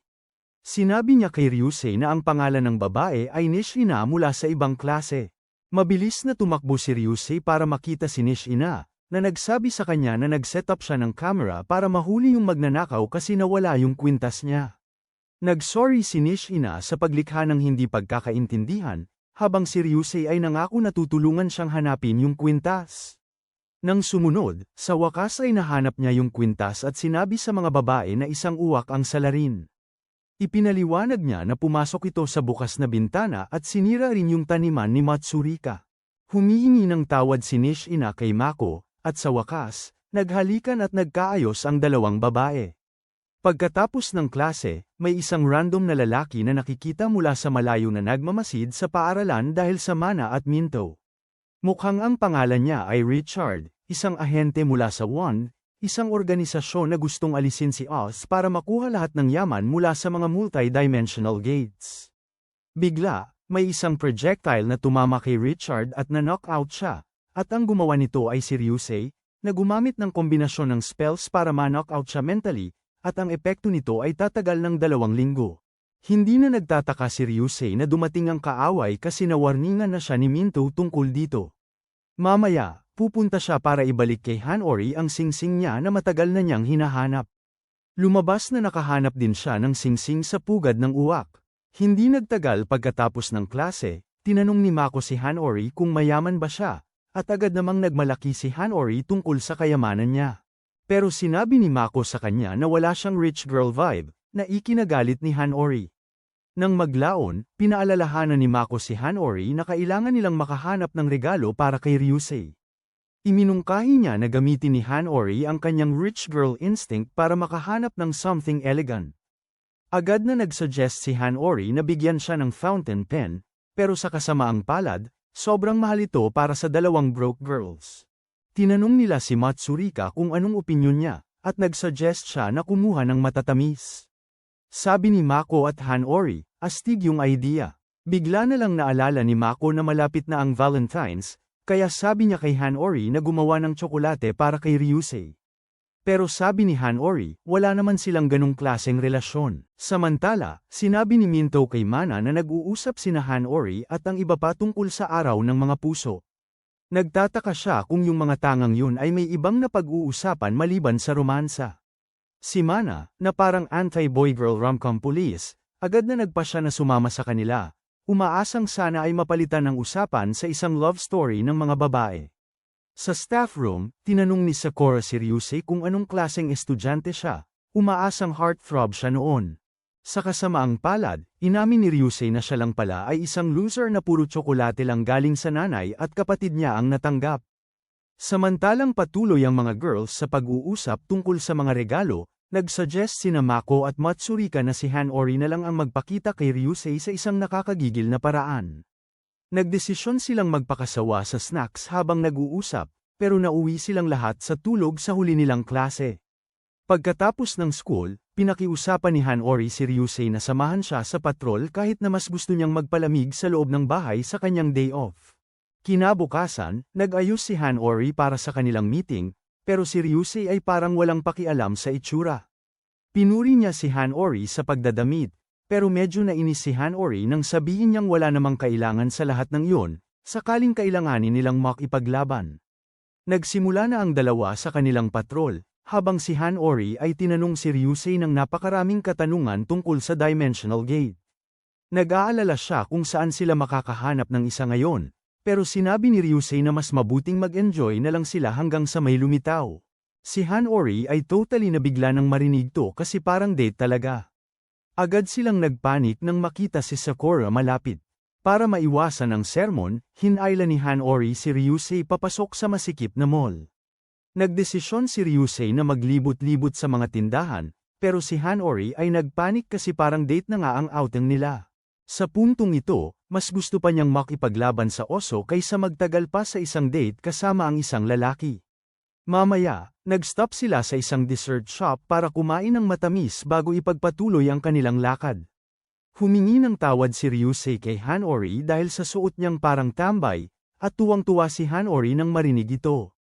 Sinabi niya kay Ryusei na ang pangalan ng babae ay Nishina mula sa ibang klase. Mabilis na tumakbo si Ryusei para makita si Nishina, na nagsabi sa kanya na nag-set up siya ng camera para mahuli yung magnanakaw kasi nawala yung kwintas niya. Nag-sorry si Nishina sa paglikha ng hindi pagkakaintindihan, habang si Ryusei ay nangako na tutulungan siyang hanapin yung kwintas. Nang sumunod, sa wakas ay nahanap niya yung kwintas at sinabi sa mga babae na isang uwak ang salarin. Ipinaliwanag niya na pumasok ito sa bukas na bintana at sinira rin yung taniman ni Matsurika. Humihingi ng tawad si Nishina kay Mako, at sa wakas, naghalikan at nagkaayos ang dalawang babae. Pagkatapos ng klase, may isang random na lalaki na nakikita mula sa malayo na nagmamasid sa paaralan dahil sa Mana at Minto. Mukhang ang pangalan niya ay Richard, isang ahente mula sa Wand, isang organisasyon na gustong alisin si Oz para makuha lahat ng yaman mula sa mga multi-dimensional gates. Bigla, may isang projectile na tumama kay Richard at na-knockout siya, at ang gumawa nito ay si Ryusei, na gumamit ng kombinasyon ng spells para ma-knockout siya mentally, at ang epekto nito ay tatagal ng 2 linggo. Hindi na nagtataka si Ryusei na dumating ang kaaway kasi nawarningan na siya ni Minto tungkol dito. Mamaya, pupunta siya para ibalik kay Hanori ang singsing niya na matagal na niyang hinahanap. Lumabas na nakahanap din siya ng singsing sa pugad ng uwak. Hindi nagtagal pagkatapos ng klase, tinanong ni Mako si Hanori kung mayaman ba siya, at agad namang nagmalaki si Hanori tungkol sa kayamanan niya. Pero sinabi ni Mako sa kanya na wala siyang rich girl vibe, na ikinagalit ni Hanori. Nang maglaon, pinaalalahanan ni Mako si Hanori na kailangan nilang makahanap ng regalo para kay Ryusei. Iminungkahi niya na gamitin ni Hanori ang kanyang rich girl instinct para makahanap ng something elegant. Agad na nagsuggest si Hanori na bigyan siya ng fountain pen, pero sa kasamaang palad, sobrang mahal ito para sa dalawang broke girls. Tinanong nila si Matsurika kung anong opinyon niya, at nagsuggest siya na kumuha ng matatamis. Sabi ni Mako at Hanori, astig yung idea. Bigla na lang naalala ni Mako na malapit na ang Valentine's, kaya sabi niya kay Hanori na gumawa ng tsokolate para kay Ryusei. Pero sabi ni Hanori, wala naman silang ganong klaseng relasyon. Samantala, sinabi ni Minto kay Mana na nag-uusap sina Hanori at ang iba pa tungkol sa araw ng mga puso. Nagtataka siya kung yung mga tangang yun ay may ibang napag-uusapan maliban sa romansa. Si Mana, na parang anti-boy-girl rom-com police, agad na nagpa siya na sumama sa kanila, umaasang sana ay mapalitan ng usapan sa isang love story ng mga babae. Sa staff room, tinanong ni Sakura si Ryusei kung anong klaseng estudyante siya, umaasang heartthrob siya noon. Sa kasamaang palad, inamin ni Ryusei na siya lang pala ay isang loser na puro tsokolate lang galing sa nanay at kapatid niya ang natanggap. Samantalang patuloy ang mga girls sa pag-uusap tungkol sa mga regalo, nagsuggest sina Mako at Matsurika na si Hanori na lang ang magpakita kay Ryusei sa isang nakakagigil na paraan. Nagdesisyon silang magpakasawa sa snacks habang nag-uusap, pero nauwi silang lahat sa tulog sa huli nilang klase. Pagkatapos ng school, pinakiusapan ni Hanori si Ryusei na samahan siya sa patrol kahit na mas gusto niyang magpalamig sa loob ng bahay sa kanyang day off. Kinabukasan, nag-ayos si Hanori para sa kanilang meeting, pero si Ryusei ay parang walang pakialam sa itsura. Pinuri niya si Hanori sa pagdadamit, pero medyo nainis si Hanori nang sabihin niyang wala namang kailangan sa lahat ng iyon, sakaling kailanganin nilang makipaglaban. Nagsimula na ang dalawa sa kanilang patrol, habang si Hanori ay tinanong si Ryusei ng napakaraming katanungan tungkol sa Dimensional Gate. Nag-aalala siya kung saan sila makakahanap ng isa ngayon, pero sinabi ni Ryusei na mas mabuting mag-enjoy na lang sila hanggang sa may lumitaw. Si Hanori ay totally nabigla nang marinig to kasi parang date talaga. Agad silang nagpanik nang makita si Sakura malapit. Para maiwasan ang sermon, hinayla ni Hanori si Ryusei papasok sa masikip na mall. Nagdesisyon si Ryusei na maglibot-libot sa mga tindahan, pero si Hanori ay nagpanik kasi parang date na nga ang outing nila. Sa puntong ito, mas gusto pa niyang makipaglaban sa oso kaysa magtagal pa sa isang date kasama ang isang lalaki. Mamaya, nag-stop sila sa isang dessert shop para kumain ng matamis bago ipagpatuloy ang kanilang lakad. Humingi ng tawad si Ryusei kay Hanori dahil sa suot niyang parang tambay, at tuwang-tuwa si Hanori nang marinig ito.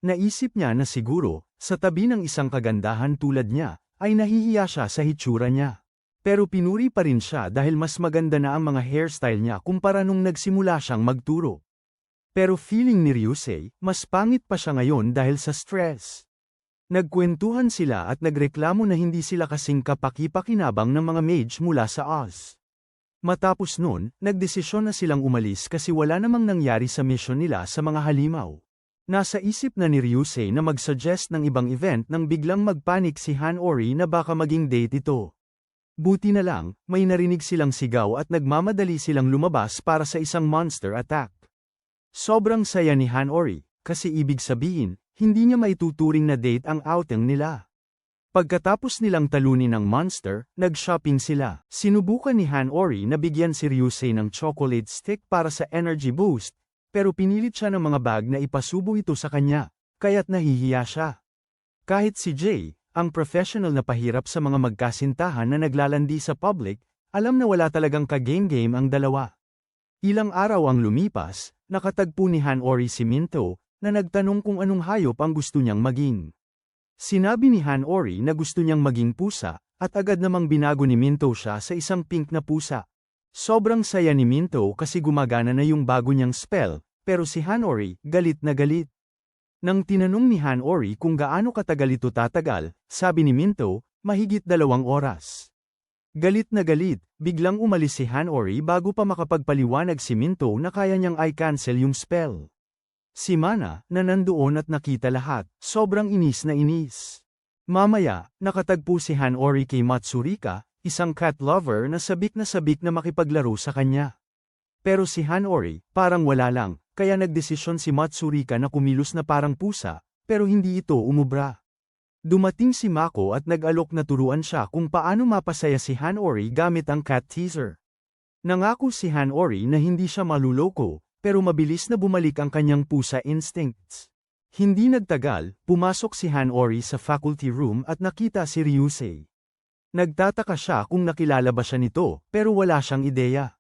Naisip niya na siguro, sa tabi ng isang kagandahan tulad niya, ay nahihiya siya sa hitsura niya. Pero pinuri pa rin siya dahil mas maganda na ang mga hairstyle niya kumpara nung nagsimula siyang magturo. Pero feeling ni Ryusei, mas pangit pa siya ngayon dahil sa stress. Nagkwentuhan sila at nagreklamo na hindi sila kasing kapaki-pakinabang ng mga mage mula sa Oz. Matapos nun, nagdesisyon na silang umalis kasi wala namang nangyari sa mission nila sa mga halimaw. Nasa isip na ni Ryusei na mag-suggest ng ibang event nang biglang magpanik si Hanori na baka maging date ito. Buti na lang, may narinig silang sigaw at nagmamadali silang lumabas para sa isang monster attack. Sobrang saya ni Hanori, kasi ibig sabihin, hindi niya maituturing na date ang outing nila. Pagkatapos nilang talunin ng monster, nag-shopping sila. Sinubukan ni Hanori na bigyan si Ryusei ng chocolate stick para sa energy boost, pero pinilit siya ng mga bag na ipasubo ito sa kanya, kaya't nahihiya siya. Kahit si Jay, ang professional na pahirap sa mga magkasintahan na naglalandi sa public, alam na wala talagang ka-game-game ang dalawa. Ilang araw ang lumipas, nakatagpo ni Hanori si Minto, na nagtanong kung anong hayop ang gusto niyang maging. Sinabi ni Hanori na gusto niyang maging pusa, at agad namang binago ni Minto siya sa isang pink na pusa. Sobrang saya ni Minto kasi gumagana na yung bago niyang spell, pero si Hanori, galit na galit. Nang tinanong ni Hanori kung gaano katagal ito tatagal, sabi ni Minto, mahigit 2 oras. Galit na galit, biglang umalis si Hanori bago pa makapagpaliwanag si Minto na kaya niyang i-cancel yung spell. Si Mana, na nandoon at nakita lahat, sobrang inis na inis. Mamaya, nakatagpo si Hanori kay Matsurika, isang cat lover na sabik na makipaglaro sa kanya. Pero si Hanori, parang wala lang, kaya nagdesisyon si Matsurika na kumilos na parang pusa, pero hindi ito umubra. Dumating si Mako at nag-alok na turuan siya kung paano mapasaya si Hanori gamit ang cat teaser. Nangako si Hanori na hindi siya maluloko, pero mabilis na bumalik ang kanyang pusa instincts. Hindi nagtagal, pumasok si Hanori sa faculty room at nakita si Ryusei. Nagtataka siya kung nakilala ba siya nito, pero wala siyang ideya.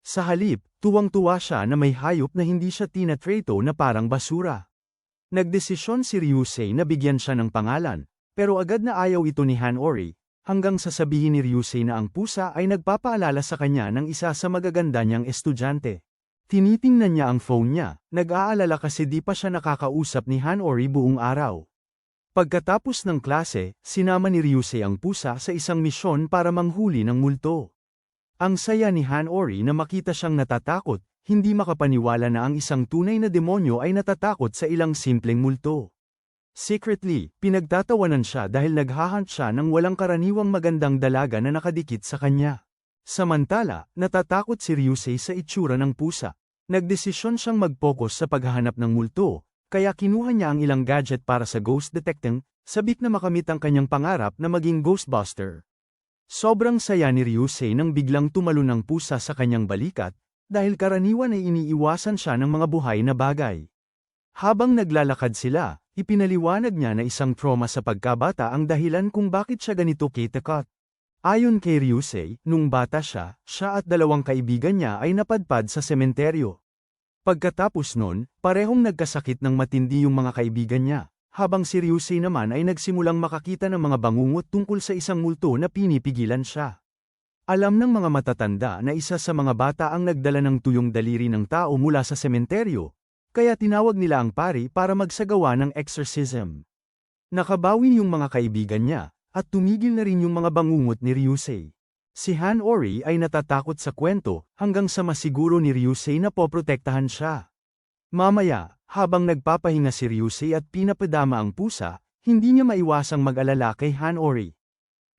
Sa halip, tuwang-tuwa siya na may hayop na hindi siya tinatrato na parang basura. Nagdesisyon si Ryusei na bigyan siya ng pangalan, pero agad na ayaw ito ni Hanori, hanggang sasabihin ni Ryusei na ang pusa ay nagpapaalala sa kanya ng isa sa magaganda niyang estudyante. Tinitingnan niya ang phone niya, nag-aalala kasi di pa siya nakakausap ni Hanori buong araw. Pagkatapos ng klase, sinama ni Ryusei ang pusa sa isang misyon para manghuli ng multo. Ang saya ni Hanori na makita siyang natatakot, hindi makapaniwala na ang isang tunay na demonyo ay natatakot sa ilang simpleng multo. Secretly, pinagtatawanan siya dahil naghahunt siya ng walang karaniwang magandang dalaga na nakadikit sa kanya. Samantala, natatakot si Ryusei sa itsura ng pusa. Nagdesisyon siyang mag-focus sa paghahanap ng multo, kaya kinuha niya ang ilang gadget para sa ghost detecting, sabik na makamit ang kanyang pangarap na maging ghostbuster. Sobrang saya ni Ryusei nang biglang tumalon ng pusa sa kanyang balikat, dahil karaniwan ay iniiwasan siya ng mga buhay na bagay. Habang naglalakad sila, ipinaliwanag niya na isang trauma sa pagkabata ang dahilan kung bakit siya ganito kitakot. Ayon kay Ryusei, nung bata siya at 2 kaibigan niya ay napadpad sa sementeryo. Pagkatapos nun, parehong nagkasakit ng matindi yung mga kaibigan niya, habang si Ryusei naman ay nagsimulang makakita ng mga bangungot tungkol sa isang multo na pinipigilan siya. Alam ng mga matatanda na isa sa mga bata ang nagdala ng tuyong daliri ng tao mula sa sementeryo, kaya tinawag nila ang pari para magsagawa ng exorcism. Nakabawi yung mga kaibigan niya, at tumigil na rin yung mga bangungot ni Ryusei. Si Hanori ay natatakot sa kwento, hanggang sa masiguro ni Ryusei na poprotektahan siya. Mamaya, habang nagpapahinga si Ryusei at pinapadama ang pusa, hindi niya maiwasang mag-alala kay Hanori.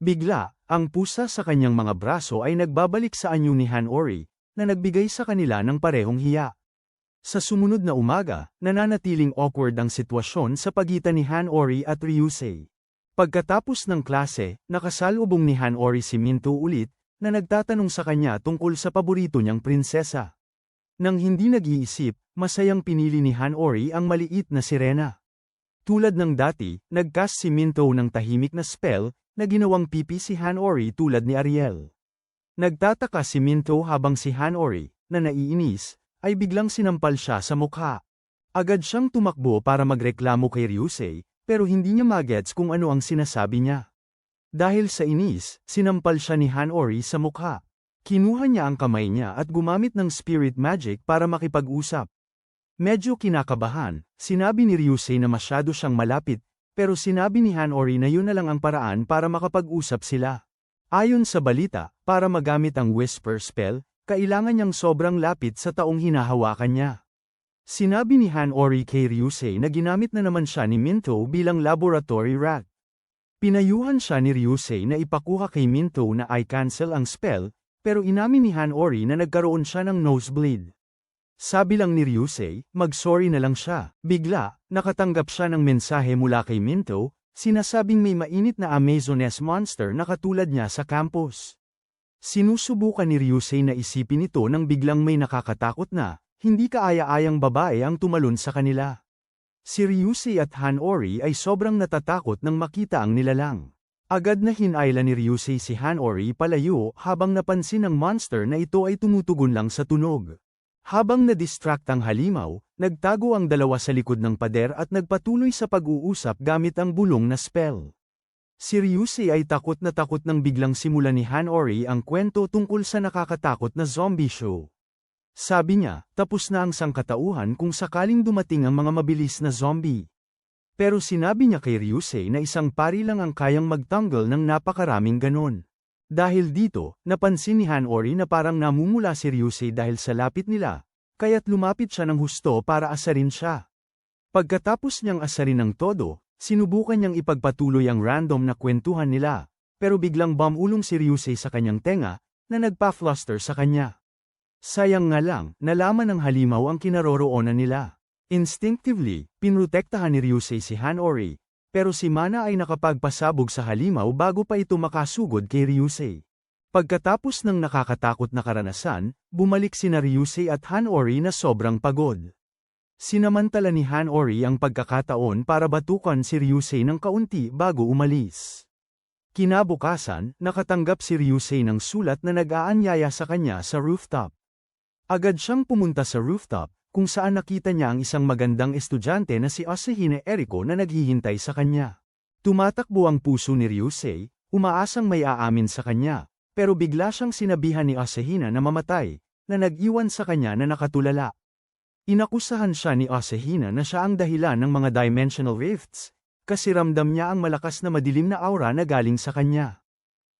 Bigla, ang pusa sa kanyang mga braso ay nagbabalik sa anyo ni Hanori, na nagbigay sa kanila ng parehong hiya. Sa sumunod na umaga, nananatiling awkward ang sitwasyon sa pagitan ni Hanori at Ryusei. Pagkatapos ng klase, nakasalubong ni Hanori si Minto ulit, na nagtatanong sa kanya tungkol sa paborito niyang prinsesa. Nang hindi nag-iisip, masayang pinili ni Hanori ang maliit na sirena. Tulad ng dati, nag-cast si Minto ng tahimik na spell, na ginawang pipi si Hanori tulad ni Ariel. Nagtataka si Minto habang si Hanori, na naiinis, ay biglang sinampal siya sa mukha. Agad siyang tumakbo para magreklamo kay Ryusei, pero hindi niya magets kung ano ang sinasabi niya. Dahil sa inis, sinampal siya ni Hanori sa mukha. Kinuha niya ang kamay niya at gumamit ng spirit magic para makipag-usap. Medyo kinakabahan, sinabi ni Ryusei na masyado siyang malapit, pero sinabi ni Hanori na yun na lang ang paraan para makapag-usap sila. Ayon sa balita, para magamit ang whisper spell, kailangan niyang sobrang lapit sa taong hinahawakan niya. Sinabi ni Hanori kay Ryusei na ginamit na naman siya ni Minto bilang laboratory rat. Pinayuhan siya ni Ryusei na ipakuha kay Minto na i-cancel ang spell, pero inamin ni Hanori na nagkaroon siya ng nosebleed. Sabi lang ni Ryusei, mag-sorry na lang siya. Bigla, nakatanggap siya ng mensahe mula kay Minto, sinasabing may mainit na Amazoness monster na katulad niya sa campus. Sinusubukan ni Ryusei na isipin ito nang biglang may nakakatakot na, hindi kaaya-ayang babae ang tumalon sa kanila. Si Ryusei at Hanori ay sobrang natatakot nang makita ang nilalang. Agad na hinayla ni Ryusei si Hanori palayo habang napansin ng monster na ito ay tumutugon lang sa tunog. Habang na-distract ang halimaw, nagtago ang dalawa sa likod ng pader at nagpatuloy sa pag-uusap gamit ang bulong na spell. Si Ryusei ay takot nang biglang simulan ni Hanori ang kwento tungkol sa nakakatakot na zombie show. Sabi niya, tapos na ang sangkatauhan kung sakaling dumating ang mga mabilis na zombie. Pero sinabi niya kay Ryusei na isang pari lang ang kayang magtanggal ng napakaraming ganon. Dahil dito, napansin ni Hanori na parang namumula si Ryusei dahil sa lapit nila, kaya't lumapit siya ng husto para asarin siya. Pagkatapos niyang asarin ng todo, sinubukan niyang ipagpatuloy ang random na kwentuhan nila, pero biglang bumulong si Ryusei sa kanyang tenga, na nagpa-fluster sa kanya. Sayang nga lang, nalaman ng halimaw ang kinaroroonan nila. Instinctively, pinrotektahan ni Ryusei si Hanori, pero si Mana ay nakapagpasabog sa halimaw bago pa ito makasugod kay Ryusei. Pagkatapos ng nakakatakot na karanasan, bumalik sina Ryusei at Hanori na sobrang pagod. Sinamantala ni Hanori ang pagkakataon para batukan si Ryusei ng kaunti bago umalis. Kinabukasan, nakatanggap si Ryusei ng sulat na nag-aanyaya sa kanya sa rooftop. Agad siyang pumunta sa rooftop, kung saan nakita niya ang isang magandang estudyante na si Asahina Eriko na naghihintay sa kanya. Tumatakbo ang puso ni Ryusei, umaasang may aamin sa kanya, pero bigla siyang sinabihan ni Asahina na mamatay, na nag-iwan sa kanya na nakatulala. Inakusahan siya ni Asahina na siya ang dahilan ng mga dimensional rifts, kasi ramdam niya ang malakas na madilim na aura na galing sa kanya.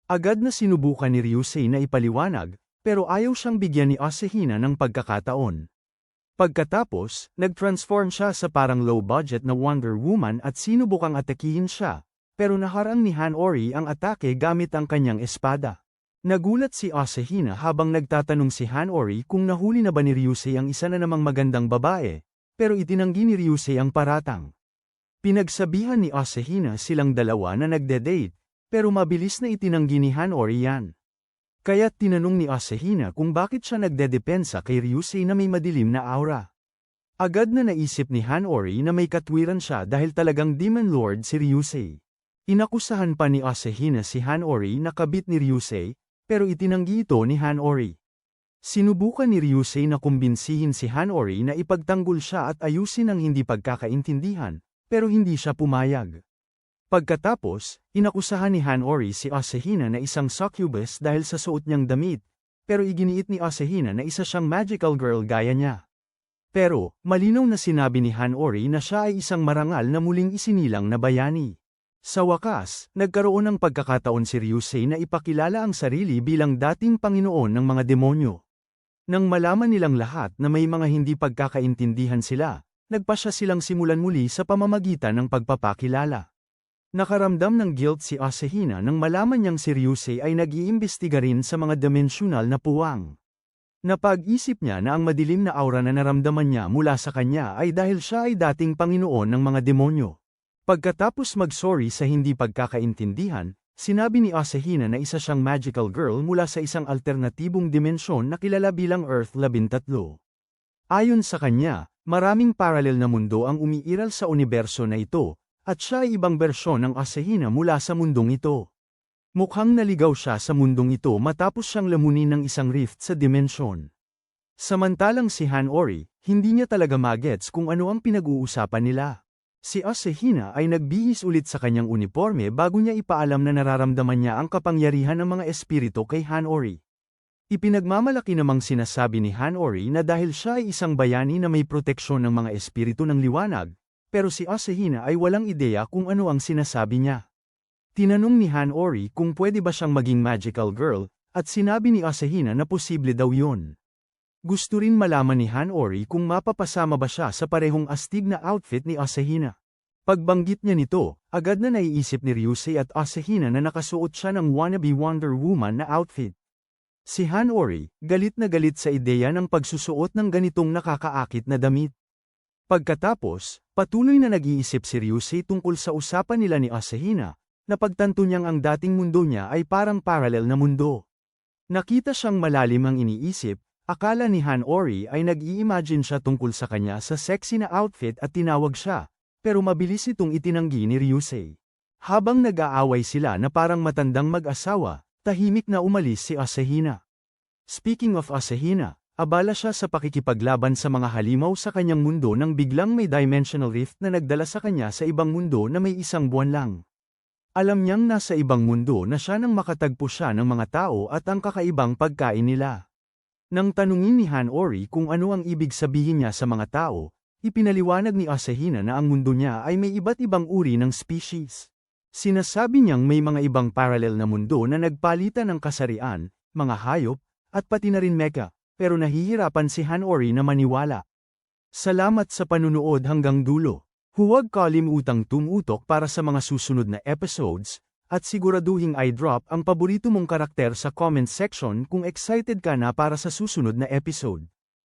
Agad na sinubukan ni Ryusei na ipaliwanag, pero ayaw siyang bigyan ni Asahina ng pagkakataon. Pagkatapos, nag-transform siya sa parang low-budget na Wonder Woman at sinubukang atakihin siya, pero naharang ni Hanori ang atake gamit ang kanyang espada. Nagulat si Asahina habang nagtatanong si Hanori kung nahuli na ba ni Ryusei ang isa na namang magandang babae, pero itinanggi ni Ryusei ang paratang. Pinagsabihan ni Asahina silang dalawa na nagde-date, pero mabilis na itinanggi ni Hanori yan. Kaya't tinanong ni Asahina kung bakit siya nagdedepensa kay Ryusei na may madilim na aura. Agad na naisip ni Hanori na may katwiran siya dahil talagang Demon Lord si Ryusei. Inakusahan pa ni Asahina si Hanori na kabit ni Ryusei, pero itinanggi ito ni Hanori. Sinubukan ni Ryusei na kumbinsihin si Hanori na ipagtanggol siya at ayusin ang hindi pagkakaintindihan, pero hindi siya pumayag. Pagkatapos, inakusahan ni Hanori si Asahina na isang succubus dahil sa suot niyang damit, pero iginiit ni Asahina na isa siyang magical girl gaya niya. Pero, malinaw na sinabi ni Hanori na siya ay isang marangal na muling isinilang na bayani. Sa wakas, nagkaroon ng pagkakataon si Ryusei na ipakilala ang sarili bilang dating Panginoon ng mga demonyo. Nang malaman nilang lahat na may mga hindi pagkakaintindihan sila, nagpasya silang simulan muli sa pamamagitan ng pagpapakilala. Nakaramdam ng guilt si Asahina nang malaman niyang si Ryusei ay nag-iimbestiga rin sa mga dimensional na puwang. Napag-isip niya na ang madilim na aura na naramdaman niya mula sa kanya ay dahil siya ay dating Panginoon ng mga demonyo. Pagkatapos mag-sorry sa hindi pagkakaintindihan, sinabi ni Asahina na isa siyang magical girl mula sa isang alternatibong dimensyon na kilala bilang Earth 13. Ayon sa kanya, maraming paralel na mundo ang umiiral sa universo na ito, at siya ay ibang bersyon ng Asahina mula sa mundong ito. Mukhang naligaw siya sa mundong ito matapos siyang lamunin ng isang rift sa dimensyon. Samantalang si Hanori, hindi niya talaga magets kung ano ang pinag-uusapan nila. Si Asahina ay nagbihis ulit sa kanyang uniforme bago niya ipaalam na nararamdaman niya ang kapangyarihan ng mga espiritu kay Hanori. Ipinagmamalaki namang sinasabi ni Hanori na dahil siya ay isang bayani na may proteksyon ng mga espiritu ng liwanag, pero si Asahina ay walang ideya kung ano ang sinasabi niya. Tinanong ni Hanori kung pwede ba siyang maging magical girl, at sinabi ni Asahina na posible daw yun. Gusto rin malaman ni Hanori kung mapapasama ba siya sa parehong astig na outfit ni Asahina. Pagbanggit niya nito, agad na naiisip ni Ryusei at Asahina na nakasuot siya ng wannabe Wonder Woman na outfit. Si Hanori, galit na galit sa ideya ng pagsusuot ng ganitong nakakaakit na damit. Pagkatapos, patuloy na nag-iisip si Ryusei tungkol sa usapan nila ni Asahina, na pagtanto niyang ang dating mundo niya ay parang parallel na mundo. Nakita siyang malalim ang iniisip. Akala ni Hanori ay nag-i-imagine siya tungkol sa kanya sa sexy na outfit at tinawag siya, pero mabilis itong itinanggi ni Ryusei. Habang nag-aaway sila na parang matandang mag-asawa, tahimik na umalis si Asahina. Speaking of Asahina, abala siya sa pakikipaglaban sa mga halimaw sa kanyang mundo nang biglang may dimensional rift na nagdala sa kanya sa ibang mundo na may isang buwan lang. Alam niyang nasa ibang mundo na siya nang makatagpo siya ng mga tao at ang kakaibang pagkain nila. Nang tanungin ni Hanori kung ano ang ibig sabihin niya sa mga tao, ipinaliwanag ni Asahina na ang mundo niya ay may iba't ibang uri ng species. Sinasabi niyang may mga ibang parallel na mundo na nagpalitan ng kasarian, mga hayop, at pati na rin mecha, pero nahihirapan si Hanori na maniwala. Salamat sa panunood hanggang dulo. Huwag kalimutang tumutok para sa mga susunod na episodes, at siguraduhing i-drop ang paborito mong karakter sa comment section kung excited ka na para sa susunod na episode.